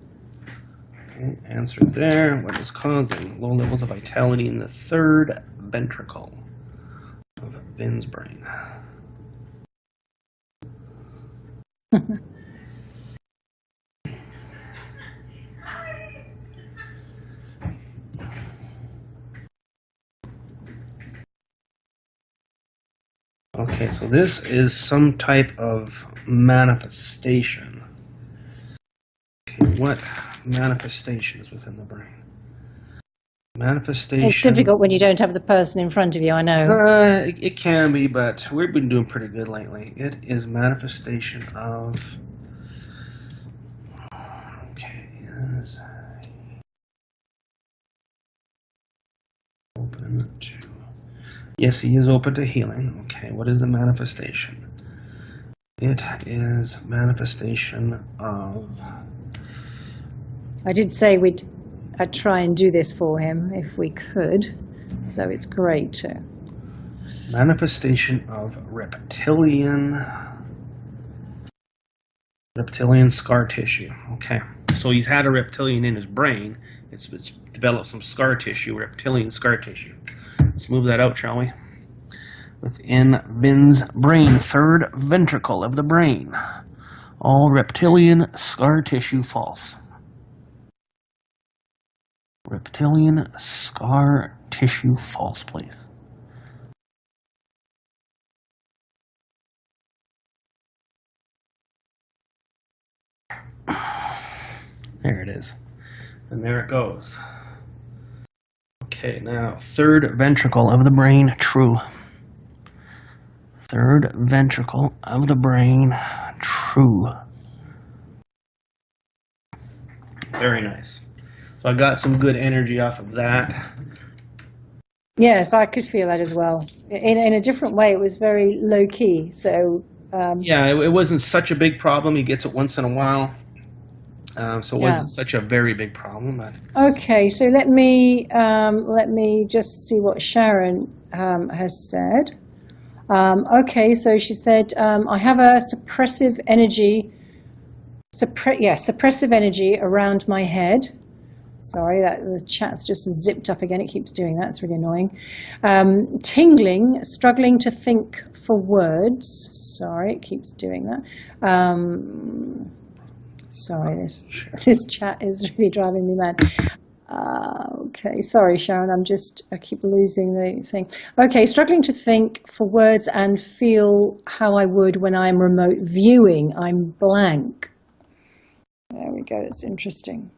Okay, answer there. What is causing low levels of vitality in the third ventricle of Vin's brain? Okay, so this is some type of manifestation. Okay, what manifestation is within the brain? Manifestation. It's difficult when you don't have the person in front of you, I know. It can be, but we've been doing pretty good lately. It is manifestation of... Okay, yes. Open to... Yes, he is open to healing. Okay, what is the manifestation? It is manifestation of... I did say I'd try and do this for him if we could, so it's great to... Manifestation of reptilian scar tissue. Okay, so he's had a reptilian in his brain. It's developed some scar tissue, reptilian scar tissue. Let's move that out, shall we? Within Vin's brain, third ventricle of the brain. All reptilian scar tissue false. Reptilian scar tissue false, please. There it is. And there it goes. Okay, now third ventricle of the brain, true. Third ventricle of the brain, true. Very nice. So I got some good energy off of that. Yes, I could feel that as well. In a different way, it was very low key. So yeah, it wasn't such a big problem. He gets it once in a while. So it wasn't such a very big problem. But... Okay, so let me just see what Sharon has said. Okay, so she said, I have a suppressive energy around my head. Sorry, that the chat's just zipped up again. It keeps doing that. It's really annoying. Tingling, struggling to think for words. Sorry, it keeps doing that. Sorry, this chat is really driving me mad. Okay, sorry, Sharon. I keep losing the thing. Okay, struggling to think for words and feel how I would when I'm remote viewing. I'm blank. There we go. It's interesting.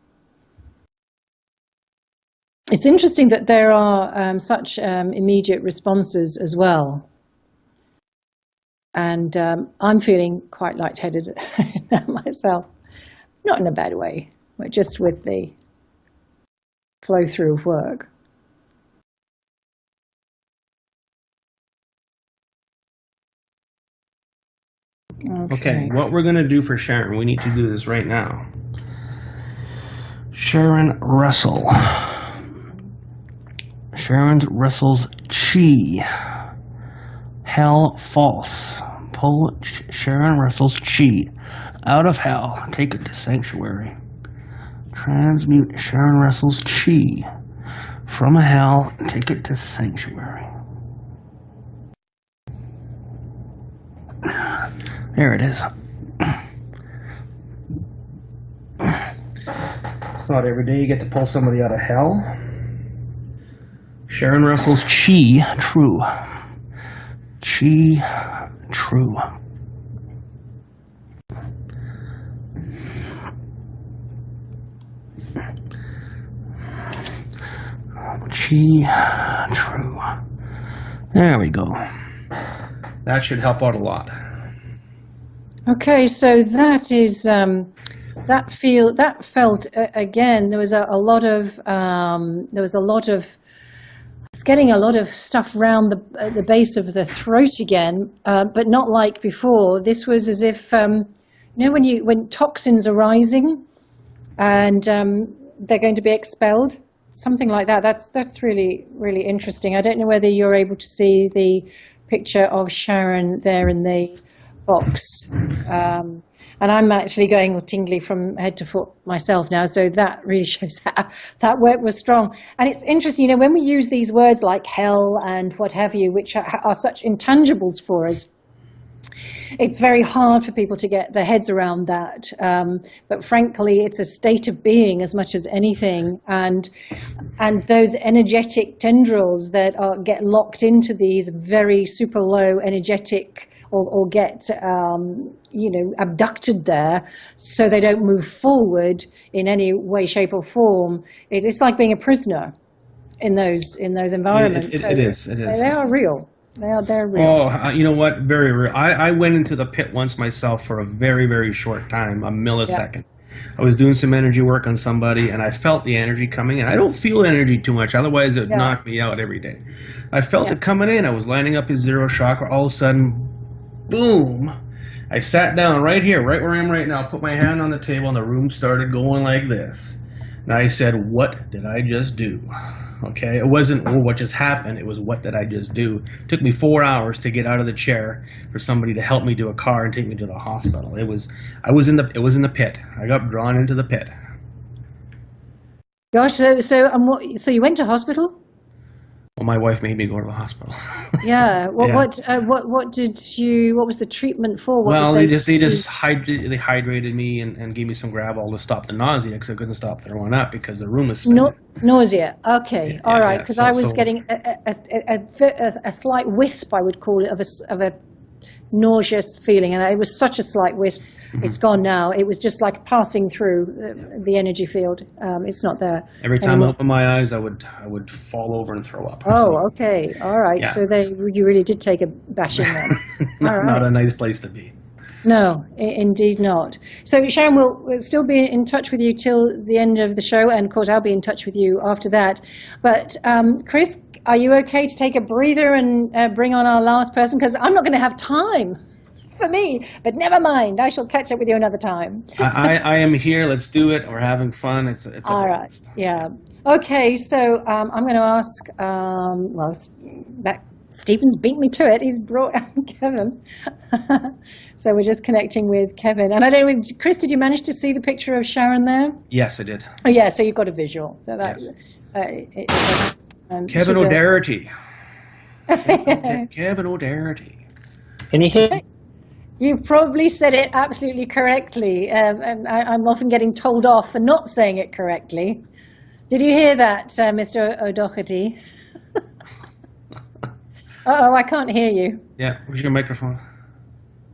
It's interesting that there are such immediate responses as well. And I'm feeling quite lightheaded myself. Not in a bad way, but just with the flow through of work. Okay, what we're going to do for Sharon, we need to do this right now. Sharon Russell. Sharon Russell's chi. Hell false. Pull Sharon Russell's chi out of hell. Take it to sanctuary. Transmute Sharon Russell's chi from hell. Take it to sanctuary. There it is. It's not every day you get to pull somebody out of hell. Sharon Russell's chi true. Chi true. Chi true. There we go. That should help out a lot. Okay, so that is that felt again. There was a lot of it's getting a lot of stuff around the base of the throat again, but not like before. This was as if when toxins are rising and they're going to be expelled, something like that. That's really, really interesting. I don't know whether you're able to see the picture of Sharon there in the box. And I'm actually going tingly from head to foot myself now, so that really shows that work was strong. And it's interesting, you know, when we use these words like hell and what have you, which are such intangibles for us, it's very hard for people to get their heads around that. But frankly, it's a state of being as much as anything. And those energetic tendrils that get locked into these very super low energetic or get, you know, abducted there so they don't move forward in any way, shape or form. It's like being a prisoner in those environments. It is. They are real. They're real. Oh, you know what? Very real. I went into the pit once myself for a very, very short time, a millisecond. Yeah. I was doing some energy work on somebody, and I felt the energy coming in. I don't feel energy too much, otherwise it would knock me out every day. I felt it coming in. I was lining up his zero chakra. All of a sudden, boom! I sat down right here, right where I am right now, put my hand on the table, and the room started going like this. And I said, what did I just do? Okay, it wasn't, oh, what just happened? It was, what did I just do? It took me 4 hours to get out of the chair for somebody to help me to a car and take me to the hospital. It was in the pit. I got drawn into the pit. Gosh, so you went to hospital? Well, my wife made me go to the hospital. Yeah. What was the treatment for? They hydrated me and gave me some Gravol to stop the nausea because I couldn't stop throwing up because the room was spinning. Nausea. Okay. All right. Because I was getting a slight wisp, I would call it, of a nauseous feeling, and it was such a slight wisp. Mm-hmm. It's gone now. It was just like passing through the energy field. It's not there every time anymore. I opened my eyes, I would fall over and throw up. Oh, okay, all right. Yeah. So you really did take a bashing then. Not a nice place to be. No, indeed not. So Sharon, we'll still be in touch with you till the end of the show, and of course I'll be in touch with you after that. But Chris, are you okay to take a breather and bring on our last person? Because I'm not going to have time for me, but never mind. I shall catch up with you another time. I am here. Let's do it. We're having fun. It's all right. Yeah. Okay. So I'm going to ask. Stephen's beat me to it. He's brought out Kevin. So we're just connecting with Kevin. And I don't know, Chris, did you manage to see the picture of Sharon there? Yes, I did. Oh, yeah. So you've got a visual. So that, yes. Kevin O'Doherty. Kevin O'Doherty. Can you hear? You've probably said it absolutely correctly, and I'm often getting told off for not saying it correctly. Did you hear that, Mr. O'Doherty? Uh-oh, I can't hear you. Yeah, where's your microphone?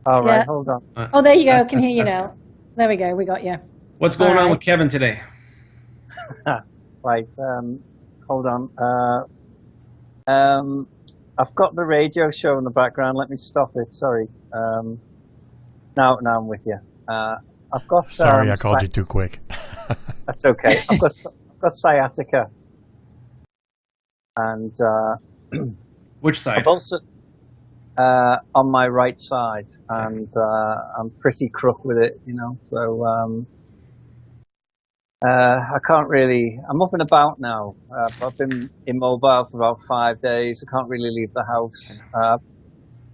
All right, hold on. Oh, there you go. I can hear you now. Good. There we go. We got you. What's going on with Kevin today? Right. Hold on. I've got the radio show in the background. Let me stop it. Sorry. Now I'm with you. I've got. Sorry, I called you too quick. That's okay. I've got sciatica. And which side? I've also on my right side, and I'm pretty crook with it, you know. So I can't really. I'm up and about now. I've been immobile for about 5 days. I can't really leave the house.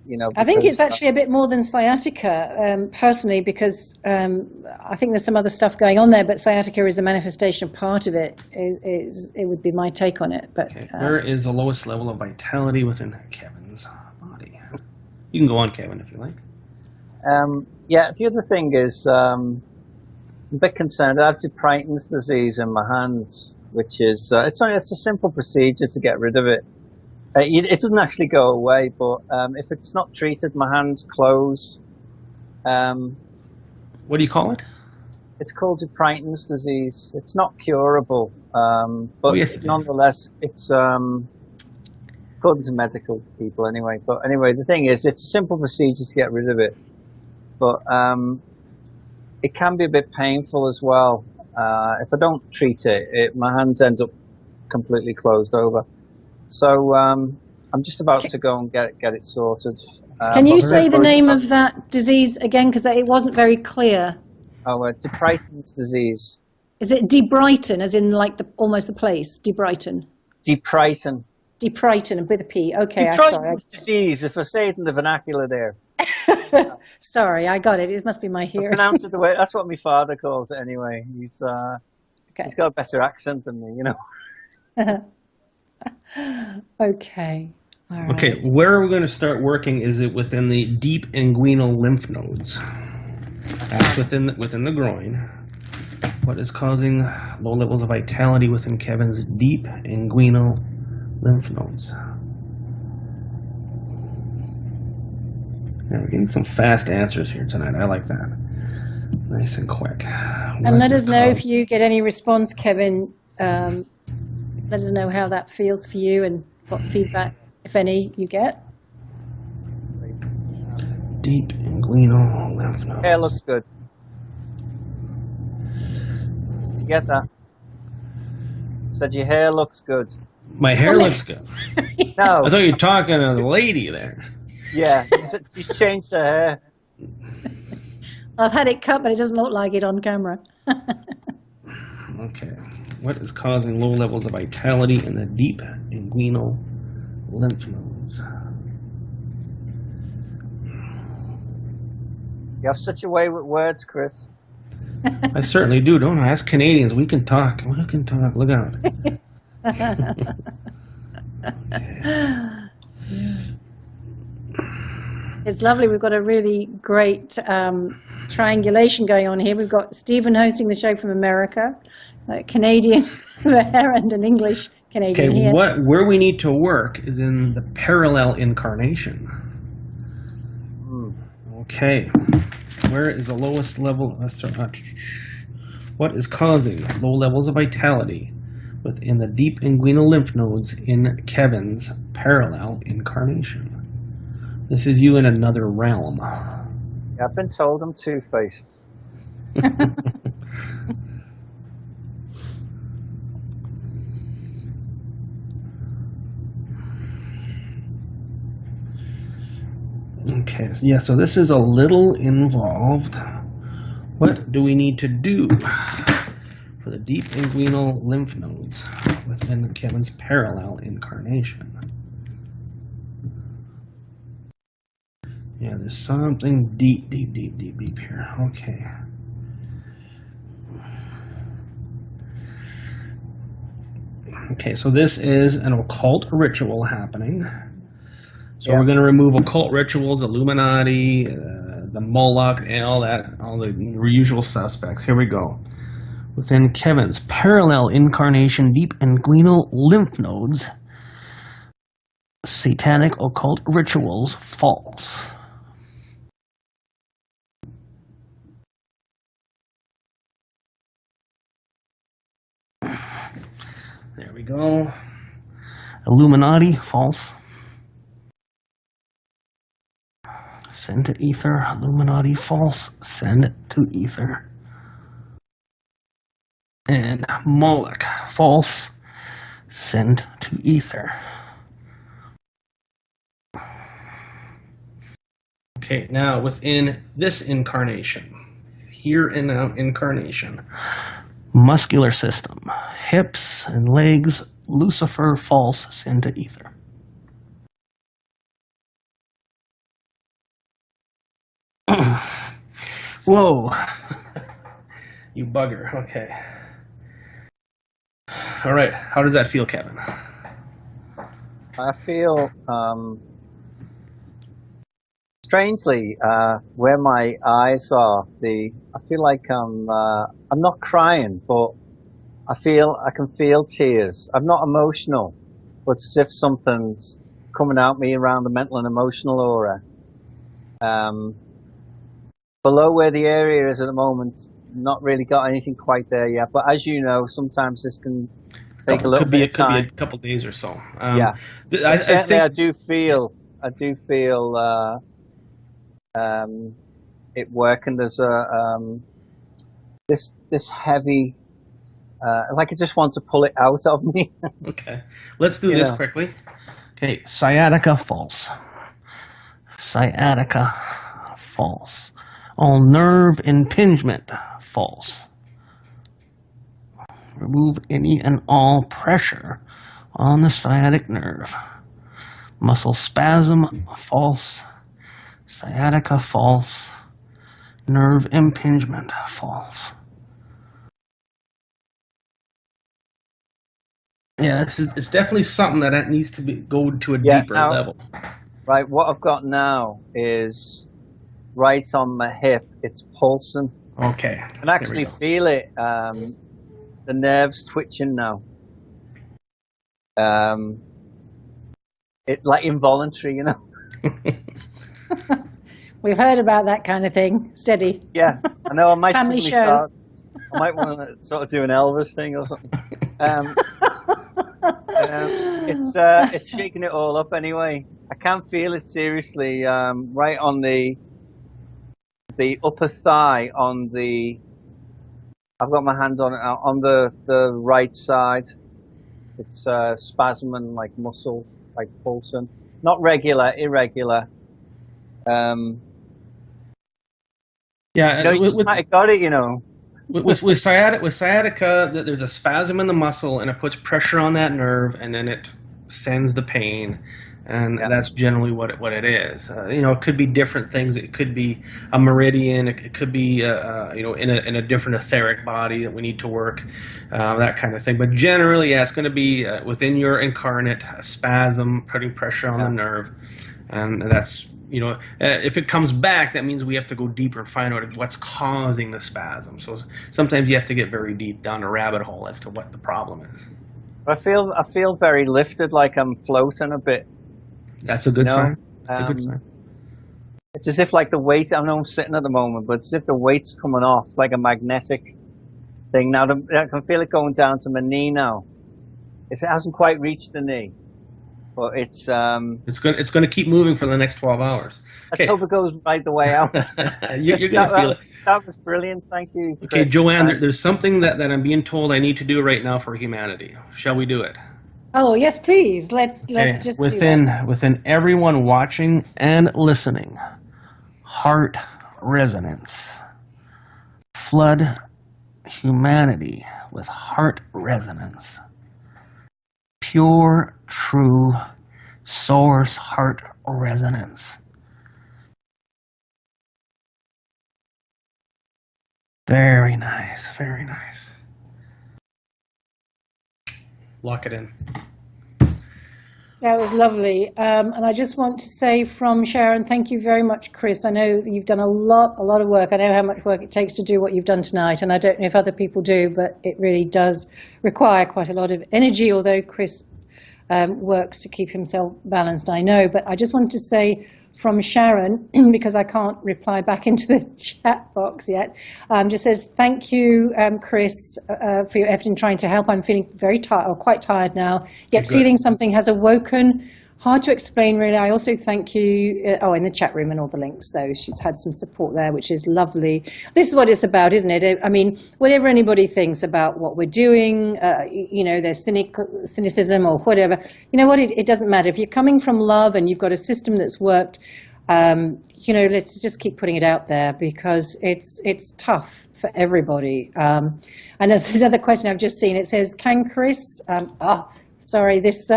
You know, I think it's actually a bit more than sciatica, personally, because I think there's some other stuff going on there. But sciatica is a manifestation of part of it. It would be my take on it. But where is the lowest level of vitality within Kevin's body? You can go on, Kevin, if you like. Yeah. The other thing is. I'm a bit concerned. I have Deprighton's disease in my hands, which is it's a simple procedure to get rid of it. It doesn't actually go away, but if it's not treated, my hands close. What do you call it? It's called Deprighton's disease. It's not curable, but nonetheless, it's according to medical people anyway. But anyway, the thing is, it's a simple procedure to get rid of it, but it can be a bit painful as well. If I don't treat it, my hands end up completely closed over. So I'm just about to go and get it sorted. Can you say the name of that disease again? Because it wasn't very clear. Oh, Deprighton's disease. Is it De Brighton, as in like almost the place? De Brighton. Deprighton. Deprighton with a P. Okay, I'm Detroit sorry. disease, if I say it in the vernacular there. Sorry, I got it. It must be my hearing. Pronounce it the way, that's what my father calls it anyway. He's got a better accent than me, you know. Okay. All right. Okay, where are we going to start working? Is it within the deep inguinal lymph nodes? That's within the groin. What is causing low levels of vitality within Kevin's deep inguinal lymph nodes? Yeah, we're getting some fast answers here tonight. I like that. Nice and quick. And let us know if you get any response, Kevin. Let us know how that feels for you and what feedback, if any, you get. Deep inguinal lymph nodes. Hair looks good. Did you get that? Said your hair looks good. My hair looks good. No. I thought you were talking to the lady there. Yeah, she's changed her hair. I've had it cut, but it doesn't look like it on camera. Okay. What is causing low levels of vitality in the deep inguinal lymph nodes? You have such a way with words, Chris. I certainly do, don't I? As Canadians, we can talk. We can talk. Look out. It's lovely. We've got a really great triangulation going on here. We've got Stephen hosting the show from America, Canadian there, and an English Canadian here. Where we need to work is in the parallel incarnation. Okay. Where is the lowest level? What is causing low levels of vitality within the deep inguinal lymph nodes in Kevin's parallel incarnation? This is you in another realm. Yeah, I've been told I'm two-faced. Okay, so yeah, so this is a little involved. What do we need to do for the deep inguinal lymph nodes within Kevin's parallel incarnation? Yeah, there's something deep here. Okay. Okay, so this is an occult ritual happening. So we're going to remove occult rituals, Illuminati, the Moloch, and all the usual suspects. Here we go. Within Kevin's parallel incarnation, deep inguinal lymph nodes, satanic occult rituals false. There we go. Illuminati false. Send to ether. Illuminati false. Send to ether. And Moloch false. Send to ether. Okay, now within this incarnation, here and now incarnation, muscular system, hips and legs, Lucifer false. Send to ether. Whoa. You bugger. Okay. All right. How does that feel, Kevin? I feel strangely where my eyes are. I feel like I'm not crying, but I can feel tears. I'm not emotional, but it's as if something's coming out me around the mental and emotional aura. Below where the area is at the moment, not really got anything quite there yet. But as you know, sometimes this can take a little bit of time. Could be a couple days or so. Yeah, I do feel it working. There's this heavy, like I just want to pull it out of me. Okay, let's do this quickly. Okay, sciatica false. Sciatica false. All nerve impingement false. Remove any and all pressure on the sciatic nerve. Muscle spasm, false. Sciatica, false. Nerve impingement, false. Yeah, it's definitely something that needs to go to a deeper level. Right, what I've got now is right on my hip. It's pulsing. Okay. I can actually feel it. The nerves twitching now. It like involuntary, you know. We've heard about that kind of thing. Steady. Yeah, I know. I might Family show. I might want to sort of do an Elvis thing or something. It's shaking it all up anyway. I can feel it seriously. Right on the upper thigh. I've got my hand on it on the right side. It's spasming, like muscle, like pulsing. Not regular, irregular. Yeah, you know, you just might have got it, you know. With sciatica, there's a spasm in the muscle, and it puts pressure on that nerve, and then it sends the pain, and that's generally what it is. You know, it could be different things. It could be a meridian. It could be you know, in a different etheric body that we need to work, that kind of thing. But generally, yeah, it's going to be within your incarnate spasm, putting pressure on the nerve, and that's. You know, if it comes back, that means we have to go deeper and find out what's causing the spasm. So sometimes you have to get very deep down a rabbit hole as to what the problem is. I feel very lifted, like I'm floating a bit. That's a good sign. That's a good sign. It's as if like the weight, I know I'm sitting at the moment, but it's as if the weight's coming off, like a magnetic thing. Now I can feel it going down to my knee now. It hasn't quite reached the knee. But it's going to keep moving for the next 12 hours. Let's hope it goes right the way out. You're going to feel it. That was brilliant. Thank you, Chris. Okay, Joanne, there's something that I'm being told I need to do right now for humanity. Shall we do it? Oh, yes, please. Let's just do that. Within everyone watching and listening, heart resonance. Flood humanity with heart resonance. Pure, true, source heart resonance. Very nice, very nice. Lock it in. That was lovely. And I just want to say from Sharon, thank you very much, Chris. I know that you've done a lot of work. I know how much work it takes to do what you've done tonight, and I don't know if other people do, but it really does require quite a lot of energy, although Chris works to keep himself balanced, I know. But I just wanted to say from Sharon, because I can't reply back into the chat box yet, just says, thank you, Chris, for your effort in trying to help. I'm feeling very tired, or quite tired now, yet feeling something has awoken. Hard to explain, really. I also thank you, in the chat room and all the links, though. She's had some support there, which is lovely. This is what it's about, isn't it? I mean, whatever anybody thinks about what we're doing, you know, there's cynicism or whatever, you know what, it doesn't matter. If you're coming from love and you've got a system that's worked, you know, let's just keep putting it out there, because it's tough for everybody. And there's another question I've just seen. It says, can Chris, sorry, this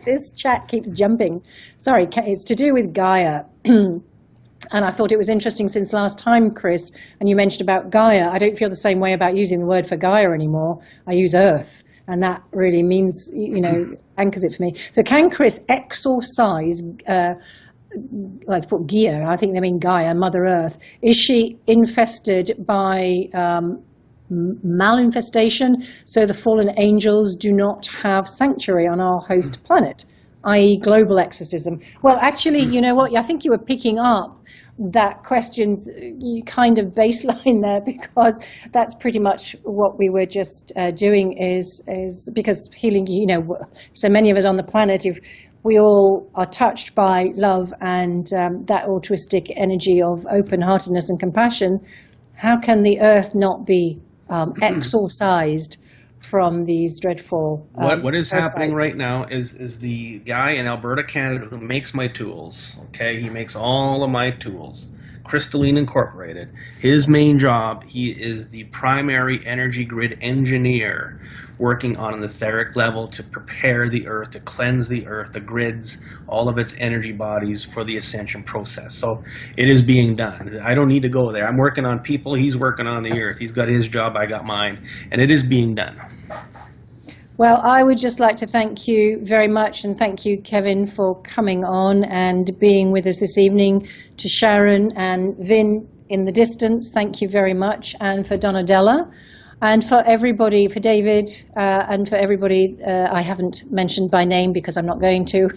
this chat keeps jumping. Sorry, it's to do with Gaia. And I thought it was interesting, since last time, Chris, and you mentioned about Gaia, I don't feel the same way about using the word for Gaia anymore. I use Earth, and that really means, you know, anchors it for me. So can Chris exorcise, like put Gaia, I think they mean Gaia, Mother Earth. Is she infested by malinfestation, so the fallen angels do not have sanctuary on our host planet, i.e. global exorcism? Well, actually, you know what, I think you were picking up that question's kind of baseline there, because that's pretty much what we were just doing, is because healing, you know, so many of us on the planet, if we all are touched by love and that altruistic energy of open-heartedness and compassion, how can the earth not be exorcised from these dreadful what is parasites. Happening right now is the guy in Alberta, Canada, who makes my tools. Okay, he makes all of my tools. Crystalline Incorporated. His main job, he is the primary energy grid engineer working on an etheric level to prepare the earth, to cleanse the earth, the grids, all of its energy bodies for the ascension process. So it is being done. I don't need to go there. I'm working on people. He's working on the earth. He's got his job. I got mine. And it is being done. Well, I would just like to thank you very much, and thank you, Kevin, for coming on and being with us this evening. To Sharon and Vin in the distance, thank you very much. And for Donadella, and for everybody, for David, and for everybody I haven't mentioned by name because I'm not going to.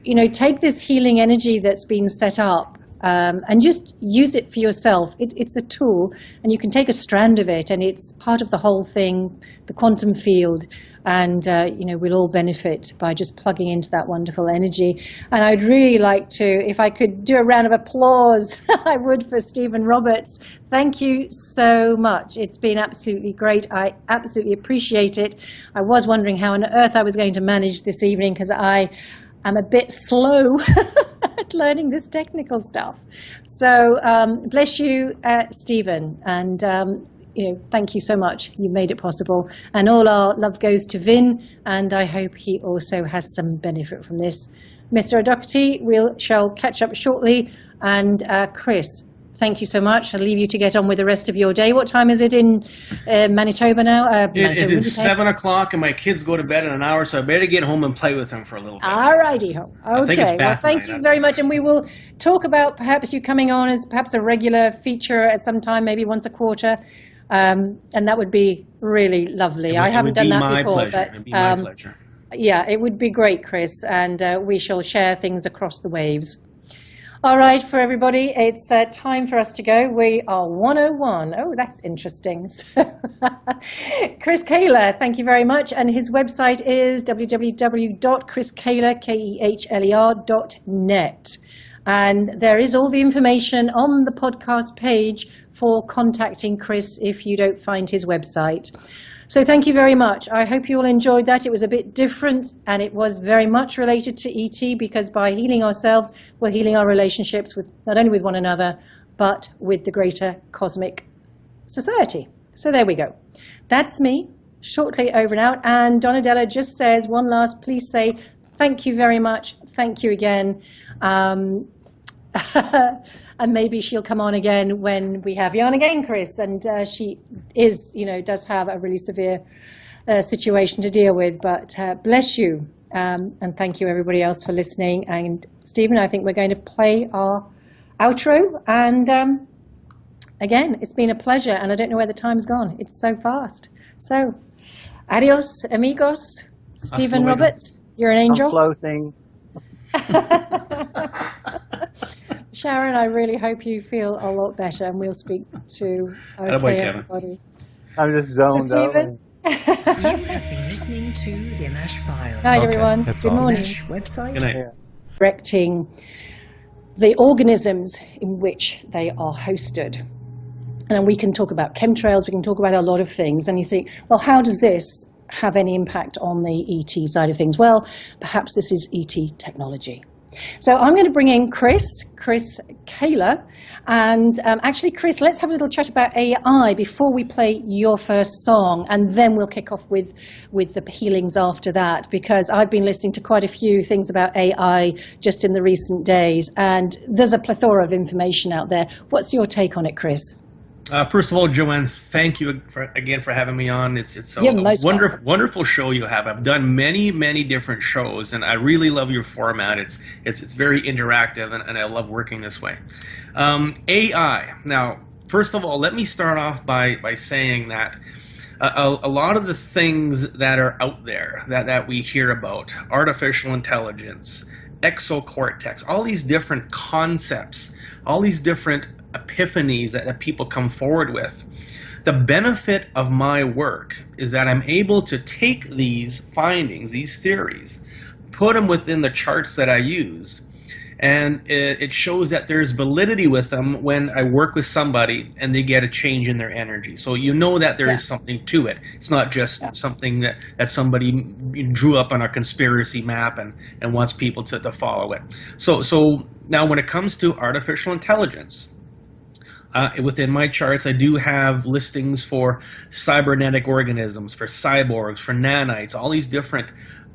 You know, take this healing energy that's been set up and just use it for yourself. It's a tool, and you can take a strand of it, and it's part of the whole thing, the quantum field, and you know, we'll all benefit by just plugging into that wonderful energy. And I'd really like to, if I could do a round of applause, I would, for Stephen Roberts. Thank you so much. It's been absolutely great. I absolutely appreciate it. I was wondering how on earth I was going to manage this evening, because I'm a bit slow at learning this technical stuff. So bless you, Stephen, and you know, thank you so much. You made it possible. And all our love goes to Vin, and I hope he also has some benefit from this. Mr. O'Doherty, we shall catch up shortly. And Chris, thank you so much. I'll leave you to get on with the rest of your day. What time is it in Manitoba now? It is 7 o'clock, and my kids go to bed in an hour, so I better get home and play with them for a little bit. All righty ho. Okay. Well, thank you very much. And we will talk about perhaps you coming on as perhaps a regular feature at some time, maybe once a quarter. And that would be really lovely. I haven't done that before, but it'd be my pleasure. Yeah, it would be great, Chris, and we shall share things across the waves. All right, for everybody, it's time for us to go. We are 101. Oh, that's interesting. Chris Kehler, thank you very much. And his website is www.chriskehler.net. And there is all the information on the podcast page for contacting Chris if you don't find his website. So thank you very much. I hope you all enjoyed that. It was a bit different, and it was very much related to ET, because by healing ourselves, we're healing our relationships with not only with one another, but with the greater cosmic society. So there we go. That's me, shortly over and out. And Donadella just says one last, please say thank you very much. Thank you again. And maybe she'll come on again when we have you on again, Chris. And she is, you know, does have a really severe situation to deal with. But bless you. And thank you, everybody else, for listening. And Stephen, I think we're going to play our outro. And again, it's been a pleasure. And I don't know where the time's gone. It's so fast. So adios, amigos. Stephen Roberts, you're an angel. I'm floating. Sharon, I really hope you feel a lot better, and we'll speak to everybody. I'm just zoned out. You have been listening to the Ammach Files. Night, everyone. Good morning. Website. Good night. Correcting the organisms in which they are hosted. And we can talk about chemtrails, we can talk about a lot of things, and you think, well, how does this have any impact on the ET side of things? Well, perhaps this is ET technology. So I'm going to bring in Chris Kehler. And actually, Chris, let's have a little chat about AI before we play your first song, and then we'll kick off with the healings after that, because I've been listening to quite a few things about AI just in the recent days, and there's a plethora of information out there. What's your take on it, Chris? First of all, Joanne, thank you again for having me on. It's a wonderful show you have. I've done many different shows, and I really love your format. It's very interactive, and I love working this way. AI. Now, first of all, let me start off by saying that a lot of the things that are out there that we hear about, artificial intelligence, exocortex, all these different concepts, all these different epiphanies that people come forward with. The benefit of my work is that I'm able to take these findings, these theories, put them within the charts that I use, and it shows that there's validity with them when I work with somebody and they get a change in their energy. So you know that there is something to it. It's not just something that somebody drew up on a conspiracy map and wants people to follow it. So now when it comes to artificial intelligence, within my charts, I do have listings for cybernetic organisms, for cyborgs, for nanites, all these different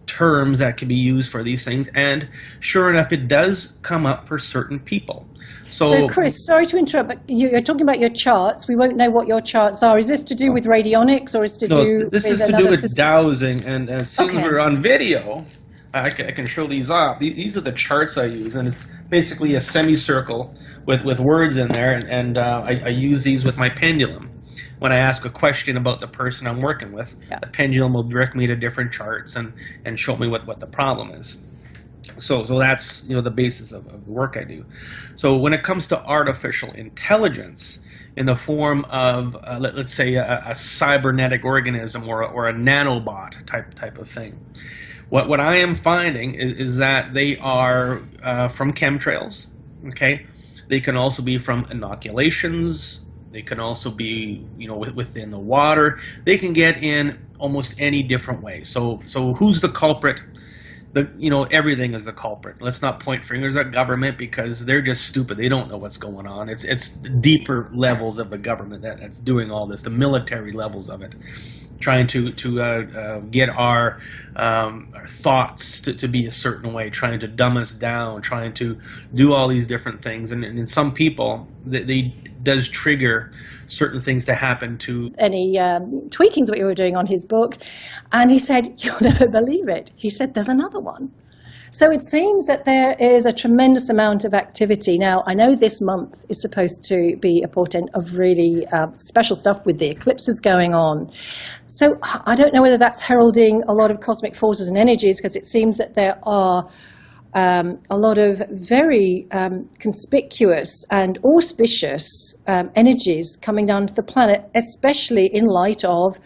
terms that can be used for these things. And sure enough, it does come up for certain people. So Chris, sorry to interrupt, but you're talking about your charts. We won't know what your charts are. Is this to do with radionics, or is to do this is to do with dowsing. And as soon as we're on video, I can show these off. These are the charts I use, and it's basically a semicircle with words in there, and I use these with my pendulum. When I ask a question about the person I'm working with, the pendulum will direct me to different charts and show me what the problem is. So that's the basis of the work I do. So when it comes to artificial intelligence in the form of let's say a cybernetic organism or a nanobot type of thing, what I am finding is that they are from chemtrails. Okay, they can also be from inoculations. They can also be, within the water. They can get in almost any different way. So who's the culprit? Everything is the culprit. Let's not point fingers at government because they're just stupid. They don't know what's going on. It's the deeper levels of the government that's doing all this, the military levels of it, trying to get our thoughts to be a certain way, trying to dumb us down, trying to do all these different things. And in some people, they does trigger certain things to happen to any tweakings what you were doing on his book. And he said, you'll never believe it. He said, there's another one. So it seems that there is a tremendous amount of activity. Now, I know this month is supposed to be a portent of really special stuff with the eclipses going on. So I don't know whether that's heralding a lot of cosmic forces and energies, because it seems that there are a lot of very conspicuous and auspicious energies coming down to the planet, especially in light of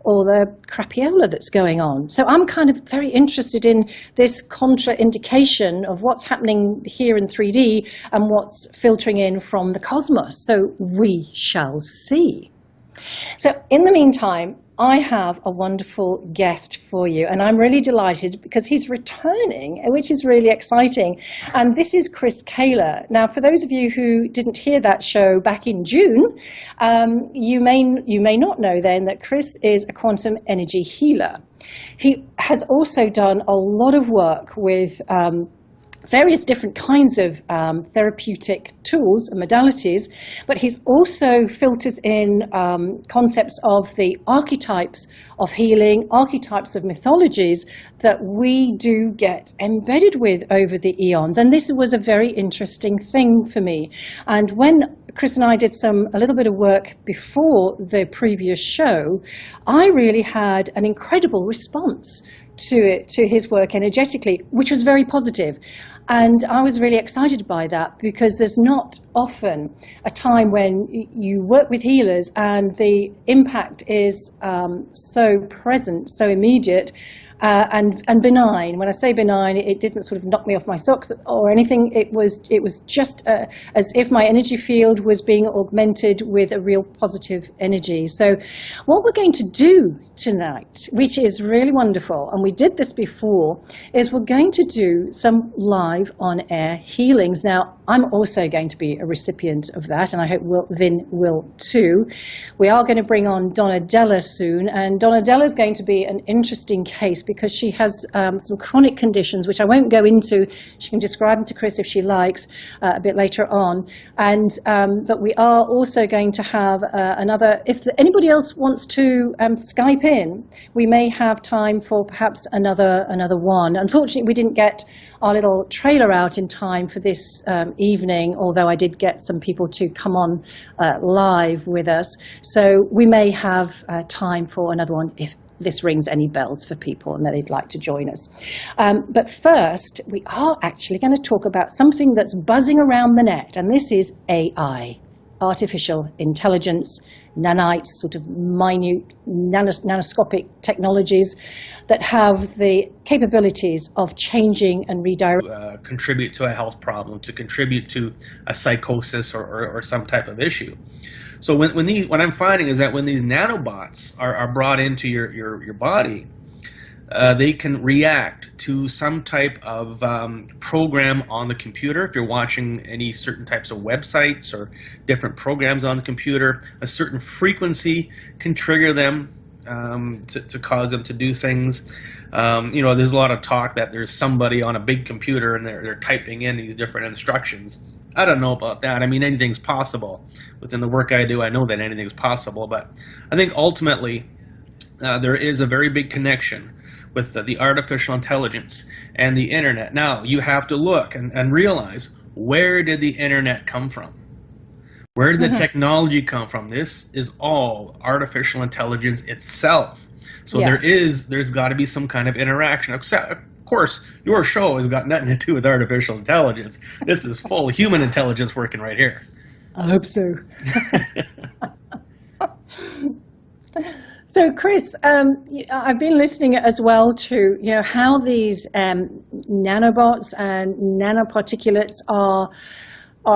all the crapiola that's going on. So I'm kind of very interested in this contraindication of what's happening here in 3D and what's filtering in from the cosmos. So we shall see. So in the meantime, I have a wonderful guest for you, and I'm really delighted because he's returning, which is really exciting. And this is CHRIS KEHLER. Now, for those of you who didn't hear that show back in June, you may not know then that Chris is a quantum energy healer. He has also done a lot of work with various different kinds of therapeutic tools and modalities, but he's also filters in concepts of the archetypes of healing, archetypes of mythologies that we do get embedded with over the eons. And this was a very interesting thing for me. And when Chris and I did a little bit of work before the previous show, I really had an incredible response to his work energetically, which was very positive. And I was really excited by that, because there's not often a time when you work with healers and the impact is so present, so immediate, and benign. When I say benign, it didn't sort of knock me off my socks or anything. It was just as if my energy field was being augmented with a real positive energy. So what we're going to do tonight, which is really wonderful, and we did this before, is we're going to do some live on-air healings. Now, I'm also going to be a recipient of that, and I hope Vin will too. We are going to bring on Donna Della soon, and Donna Della is going to be an interesting case because she has some chronic conditions, which I won't go into. She can describe them to Chris if she likes a bit later on. And but we are also going to have another, if anybody else wants to Skype in, we may have time for perhaps another one. Unfortunately, we didn't get our little trailer out in time for this evening, although I did get some people to come on live with us. So we may have time for another one if this rings any bells for people and they'd like to join us. But first, we are actually going to talk about something that's buzzing around the net, and this is AI. artificial intelligence, nanites, sort of minute nanoscopic technologies that have the capabilities of changing and redirecting. Contribute to a health problem, to contribute to a psychosis or some type of issue. So what I'm finding is that when these nanobots are brought into your body, they can react to some type of program on the computer. If you're watching any certain types of websites or different programs on the computer, a certain frequency can trigger them to cause them to do things. You know, there's a lot of talk that there's somebody on a big computer and they're typing in these different instructions. I don't know about that. I mean, anything's possible. Within the work I do, I know that anything's possible. But I think ultimately there is a very big connection with the artificial intelligence and the internet. Now, you have to look and realize, where did the internet come from? Where did the technology come from? This is all artificial intelligence itself. So there's got to be some kind of interaction. Of course, your show has got nothing to do with artificial intelligence. This is full human intelligence working right here. I hope so. So, Chris, I've been listening as well to how these nanobots and nanoparticulates are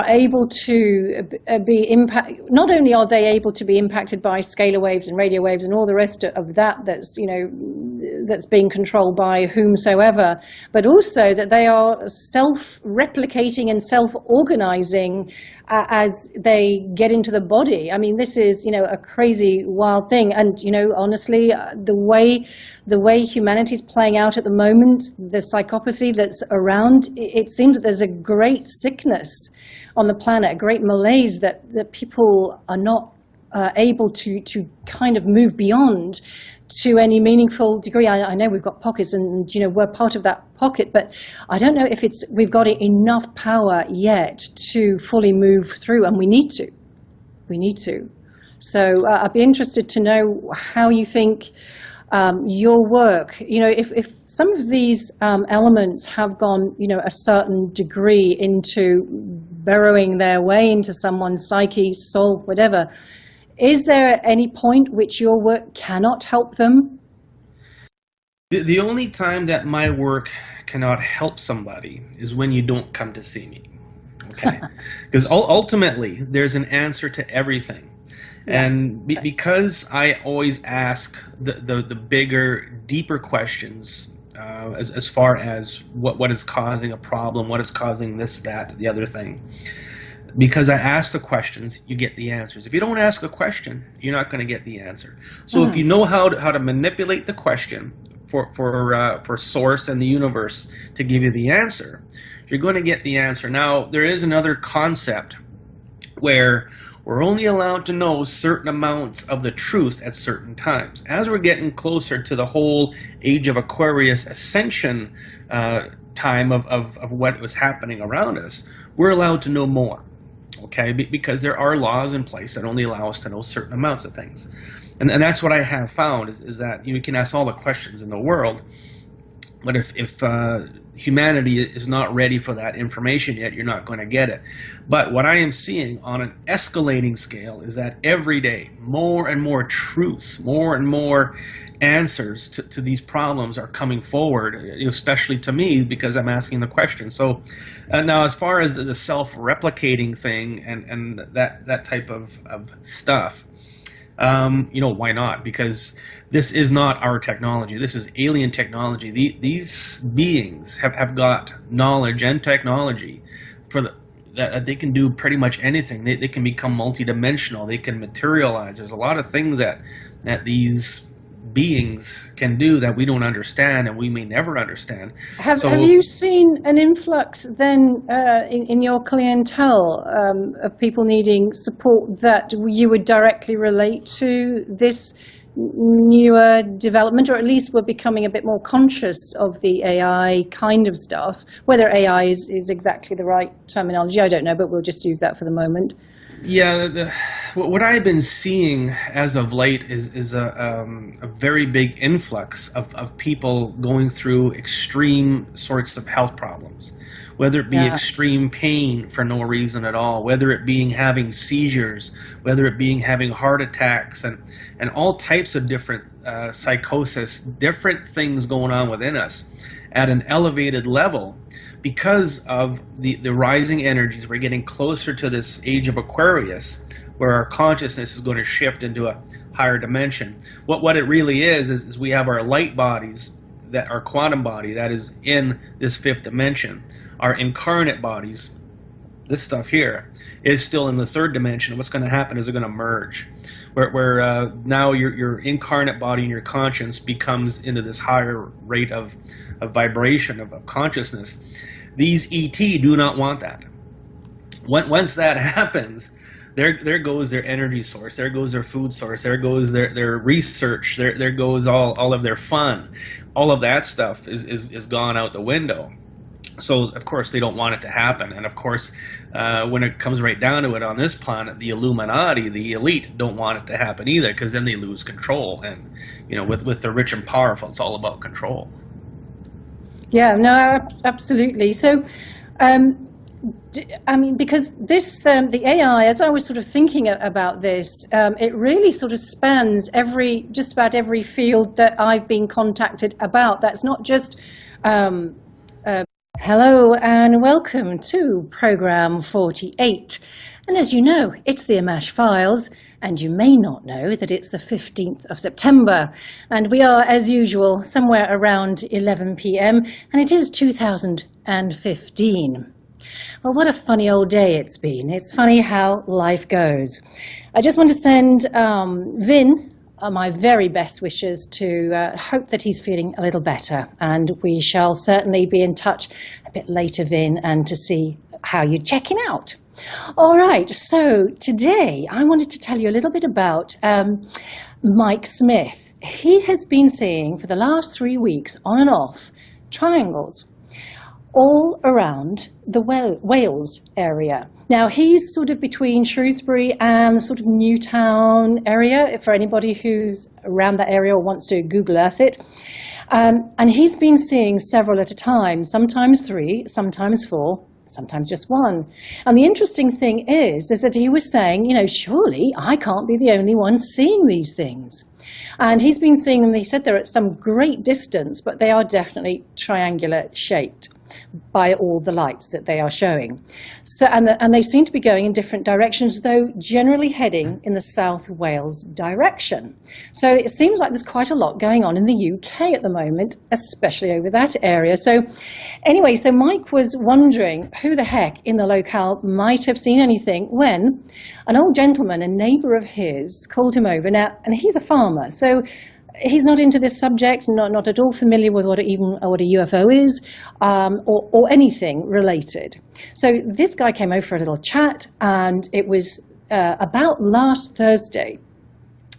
able to be impact. Not only are they able to be impacted by scalar waves and radio waves and all the rest of that's being controlled by whomsoever, but also that they are self-replicating and self-organizing as they get into the body. I mean, this is a crazy, wild thing. And honestly, the way humanity is playing out at the moment, the psychopathy that's around, it seems that there's a great sickness on the planet, a great malaise that people are not able to kind of move beyond to any meaningful degree. I know we've got pockets and we're part of that pocket, but I don't know if we've got enough power yet to fully move through, and we need to. So I'd be interested to know how you think your work, if some of these elements have gone, a certain degree into burrowing their way into someone's psyche, soul, whatever, is there any point which your work cannot help them? The only time that my work cannot help somebody is when you don't come to see me. Okay? Because ultimately, there's an answer to everything. And because I always ask the bigger, deeper questions as far as what is causing a problem, what is causing this, that, the other thing. Because I ask the questions, you get the answers. If you don't ask a question, you're not going to get the answer. So if you know how to manipulate the question for source and the universe to give you the answer, you're going to get the answer. Now, there is another concept where we're only allowed to know certain amounts of the truth at certain times. As we're getting closer to the whole age of Aquarius ascension time of what was happening around us, we're allowed to know more, okay? Because there are laws in place that only allow us to know certain amounts of things. And that's what I have found is that you can ask all the questions in the world, but if humanity is not ready for that information yet, you're not going to get it. But what I am seeing on an escalating scale is that every day, more and more truth, more and more answers to these problems are coming forward, especially to me, because I'm asking the question. So now as far as the self-replicating thing and that type of stuff, why not? Because this is not our technology. This is alien technology. These beings have got knowledge and technology that they can do pretty much anything. They can become multidimensional. They can materialize. There's a lot of things that these beings can do that we don't understand and we may never understand. Have you seen an influx then in your clientele of people needing support that you would directly relate to this newer development, or at least we're becoming a bit more conscious of the AI kind of stuff? Whether AI is exactly the right terminology, I don't know, but we'll just use that for the moment. Yeah, what I've been seeing as of late is a very big influx of people going through extreme sorts of health problems, whether it be extreme pain for no reason at all, whether it being having seizures, whether it being having heart attacks, and all types of different psychosis, different things going on within us at an elevated level because of the rising energies. We're getting closer to this age of Aquarius, where our consciousness is going to shift into a higher dimension. What it really is we have our light bodies, that our quantum body that is in this fifth dimension. Our incarnate bodies, this stuff here, is still in the third dimension. What's going to happen is they're going to merge, where now your incarnate body and your conscience becomes into this higher rate of vibration, of consciousness. These ET do not want that. Once that happens, there goes their energy source, there goes their food source, there goes their research, there goes all of their fun. All of that stuff is gone out the window. So, of course, they don't want it to happen. And, of course, when it comes right down to it on this planet, the Illuminati, the elite, don't want it to happen either, because then they lose control. And, you know, with the rich and powerful, it's all about control. Yeah, no, absolutely. So, I mean, because this, the AI, as I was sort of thinking about this, it really sort of spans just about every field that I've been contacted about. That's not just, hello and welcome to program 48. And as you know, it's the Ammach Files, and you may not know that it's the 15th of September. And we are, as usual, somewhere around 11 p.m., and it is 2015. Well, what a funny old day it's been. It's funny how life goes. I just want to send Vin my very best wishes to hope that he's feeling a little better. And we shall certainly be in touch a bit later, Vin, and to see how you're checking out. All right, so today I wanted to tell you a little bit about Mike Smith. He has been seeing for the last 3 weeks, on and off, triangles all around the Wales area. Now, he's sort of between Shrewsbury and sort of Newtown area, for anybody who's around that area or wants to Google Earth it. And he's been seeing several at a time, sometimes 3, sometimes 4, sometimes just 1. And the interesting thing is that he was saying, you know, surely I can't be the only one seeing these things. And he's been seeing them, he said they're at some great distance, but they are definitely triangular shaped by all the lights that they are showing. So, and they seem to be going in different directions, though generally heading in the South Wales direction. So it seems like there's quite a lot going on in the UK at the moment, especially over that area. So anyway, so Mike was wondering who the heck in the locale might have seen anything when an old gentleman, a neighbour of his, called him over. Now, and he's a farmer, so he's not into this subject, not at all familiar with what a UFO is, or anything related. So this guy came over for a little chat, and it was about last Thursday.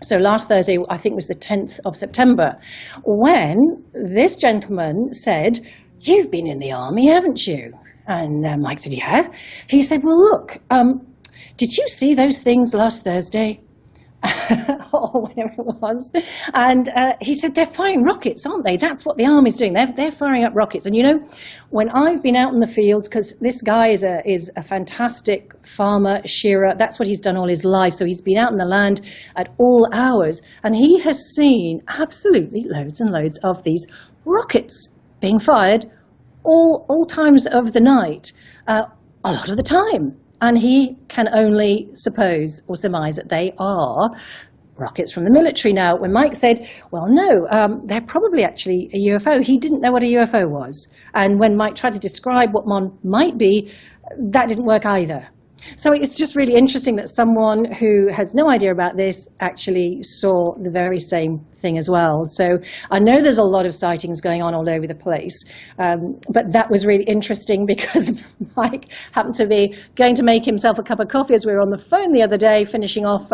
So last Thursday, I think, was the 10th of September, when this gentleman said, "You've been in the army, haven't you?" And Mike said, "Yeah." He said, "Well, look, did you see those things last Thursday?" Or whatever it was. And he said, "They're firing rockets, aren't they? That's what the army's doing. They're firing up rockets." And you know, when I've been out in the fields, because this guy is a fantastic farmer, shearer, that's what he's done all his life. So he's been out in the land at all hours, and he has seen absolutely loads and loads of these rockets being fired all times of the night, a lot of the time. And he can only suppose or surmise that they are rockets from the military. Now, when Mike said, "Well, no, they're probably actually a UFO," he didn't know what a UFO was. And when Mike tried to describe what one might be, that didn't work either. So it's just really interesting that someone who has no idea about this actually saw the very same thing as well. So I know there's a lot of sightings going on all over the place, but that was really interesting because Mike happened to be going to make himself a cup of coffee as we were on the phone the other day, finishing off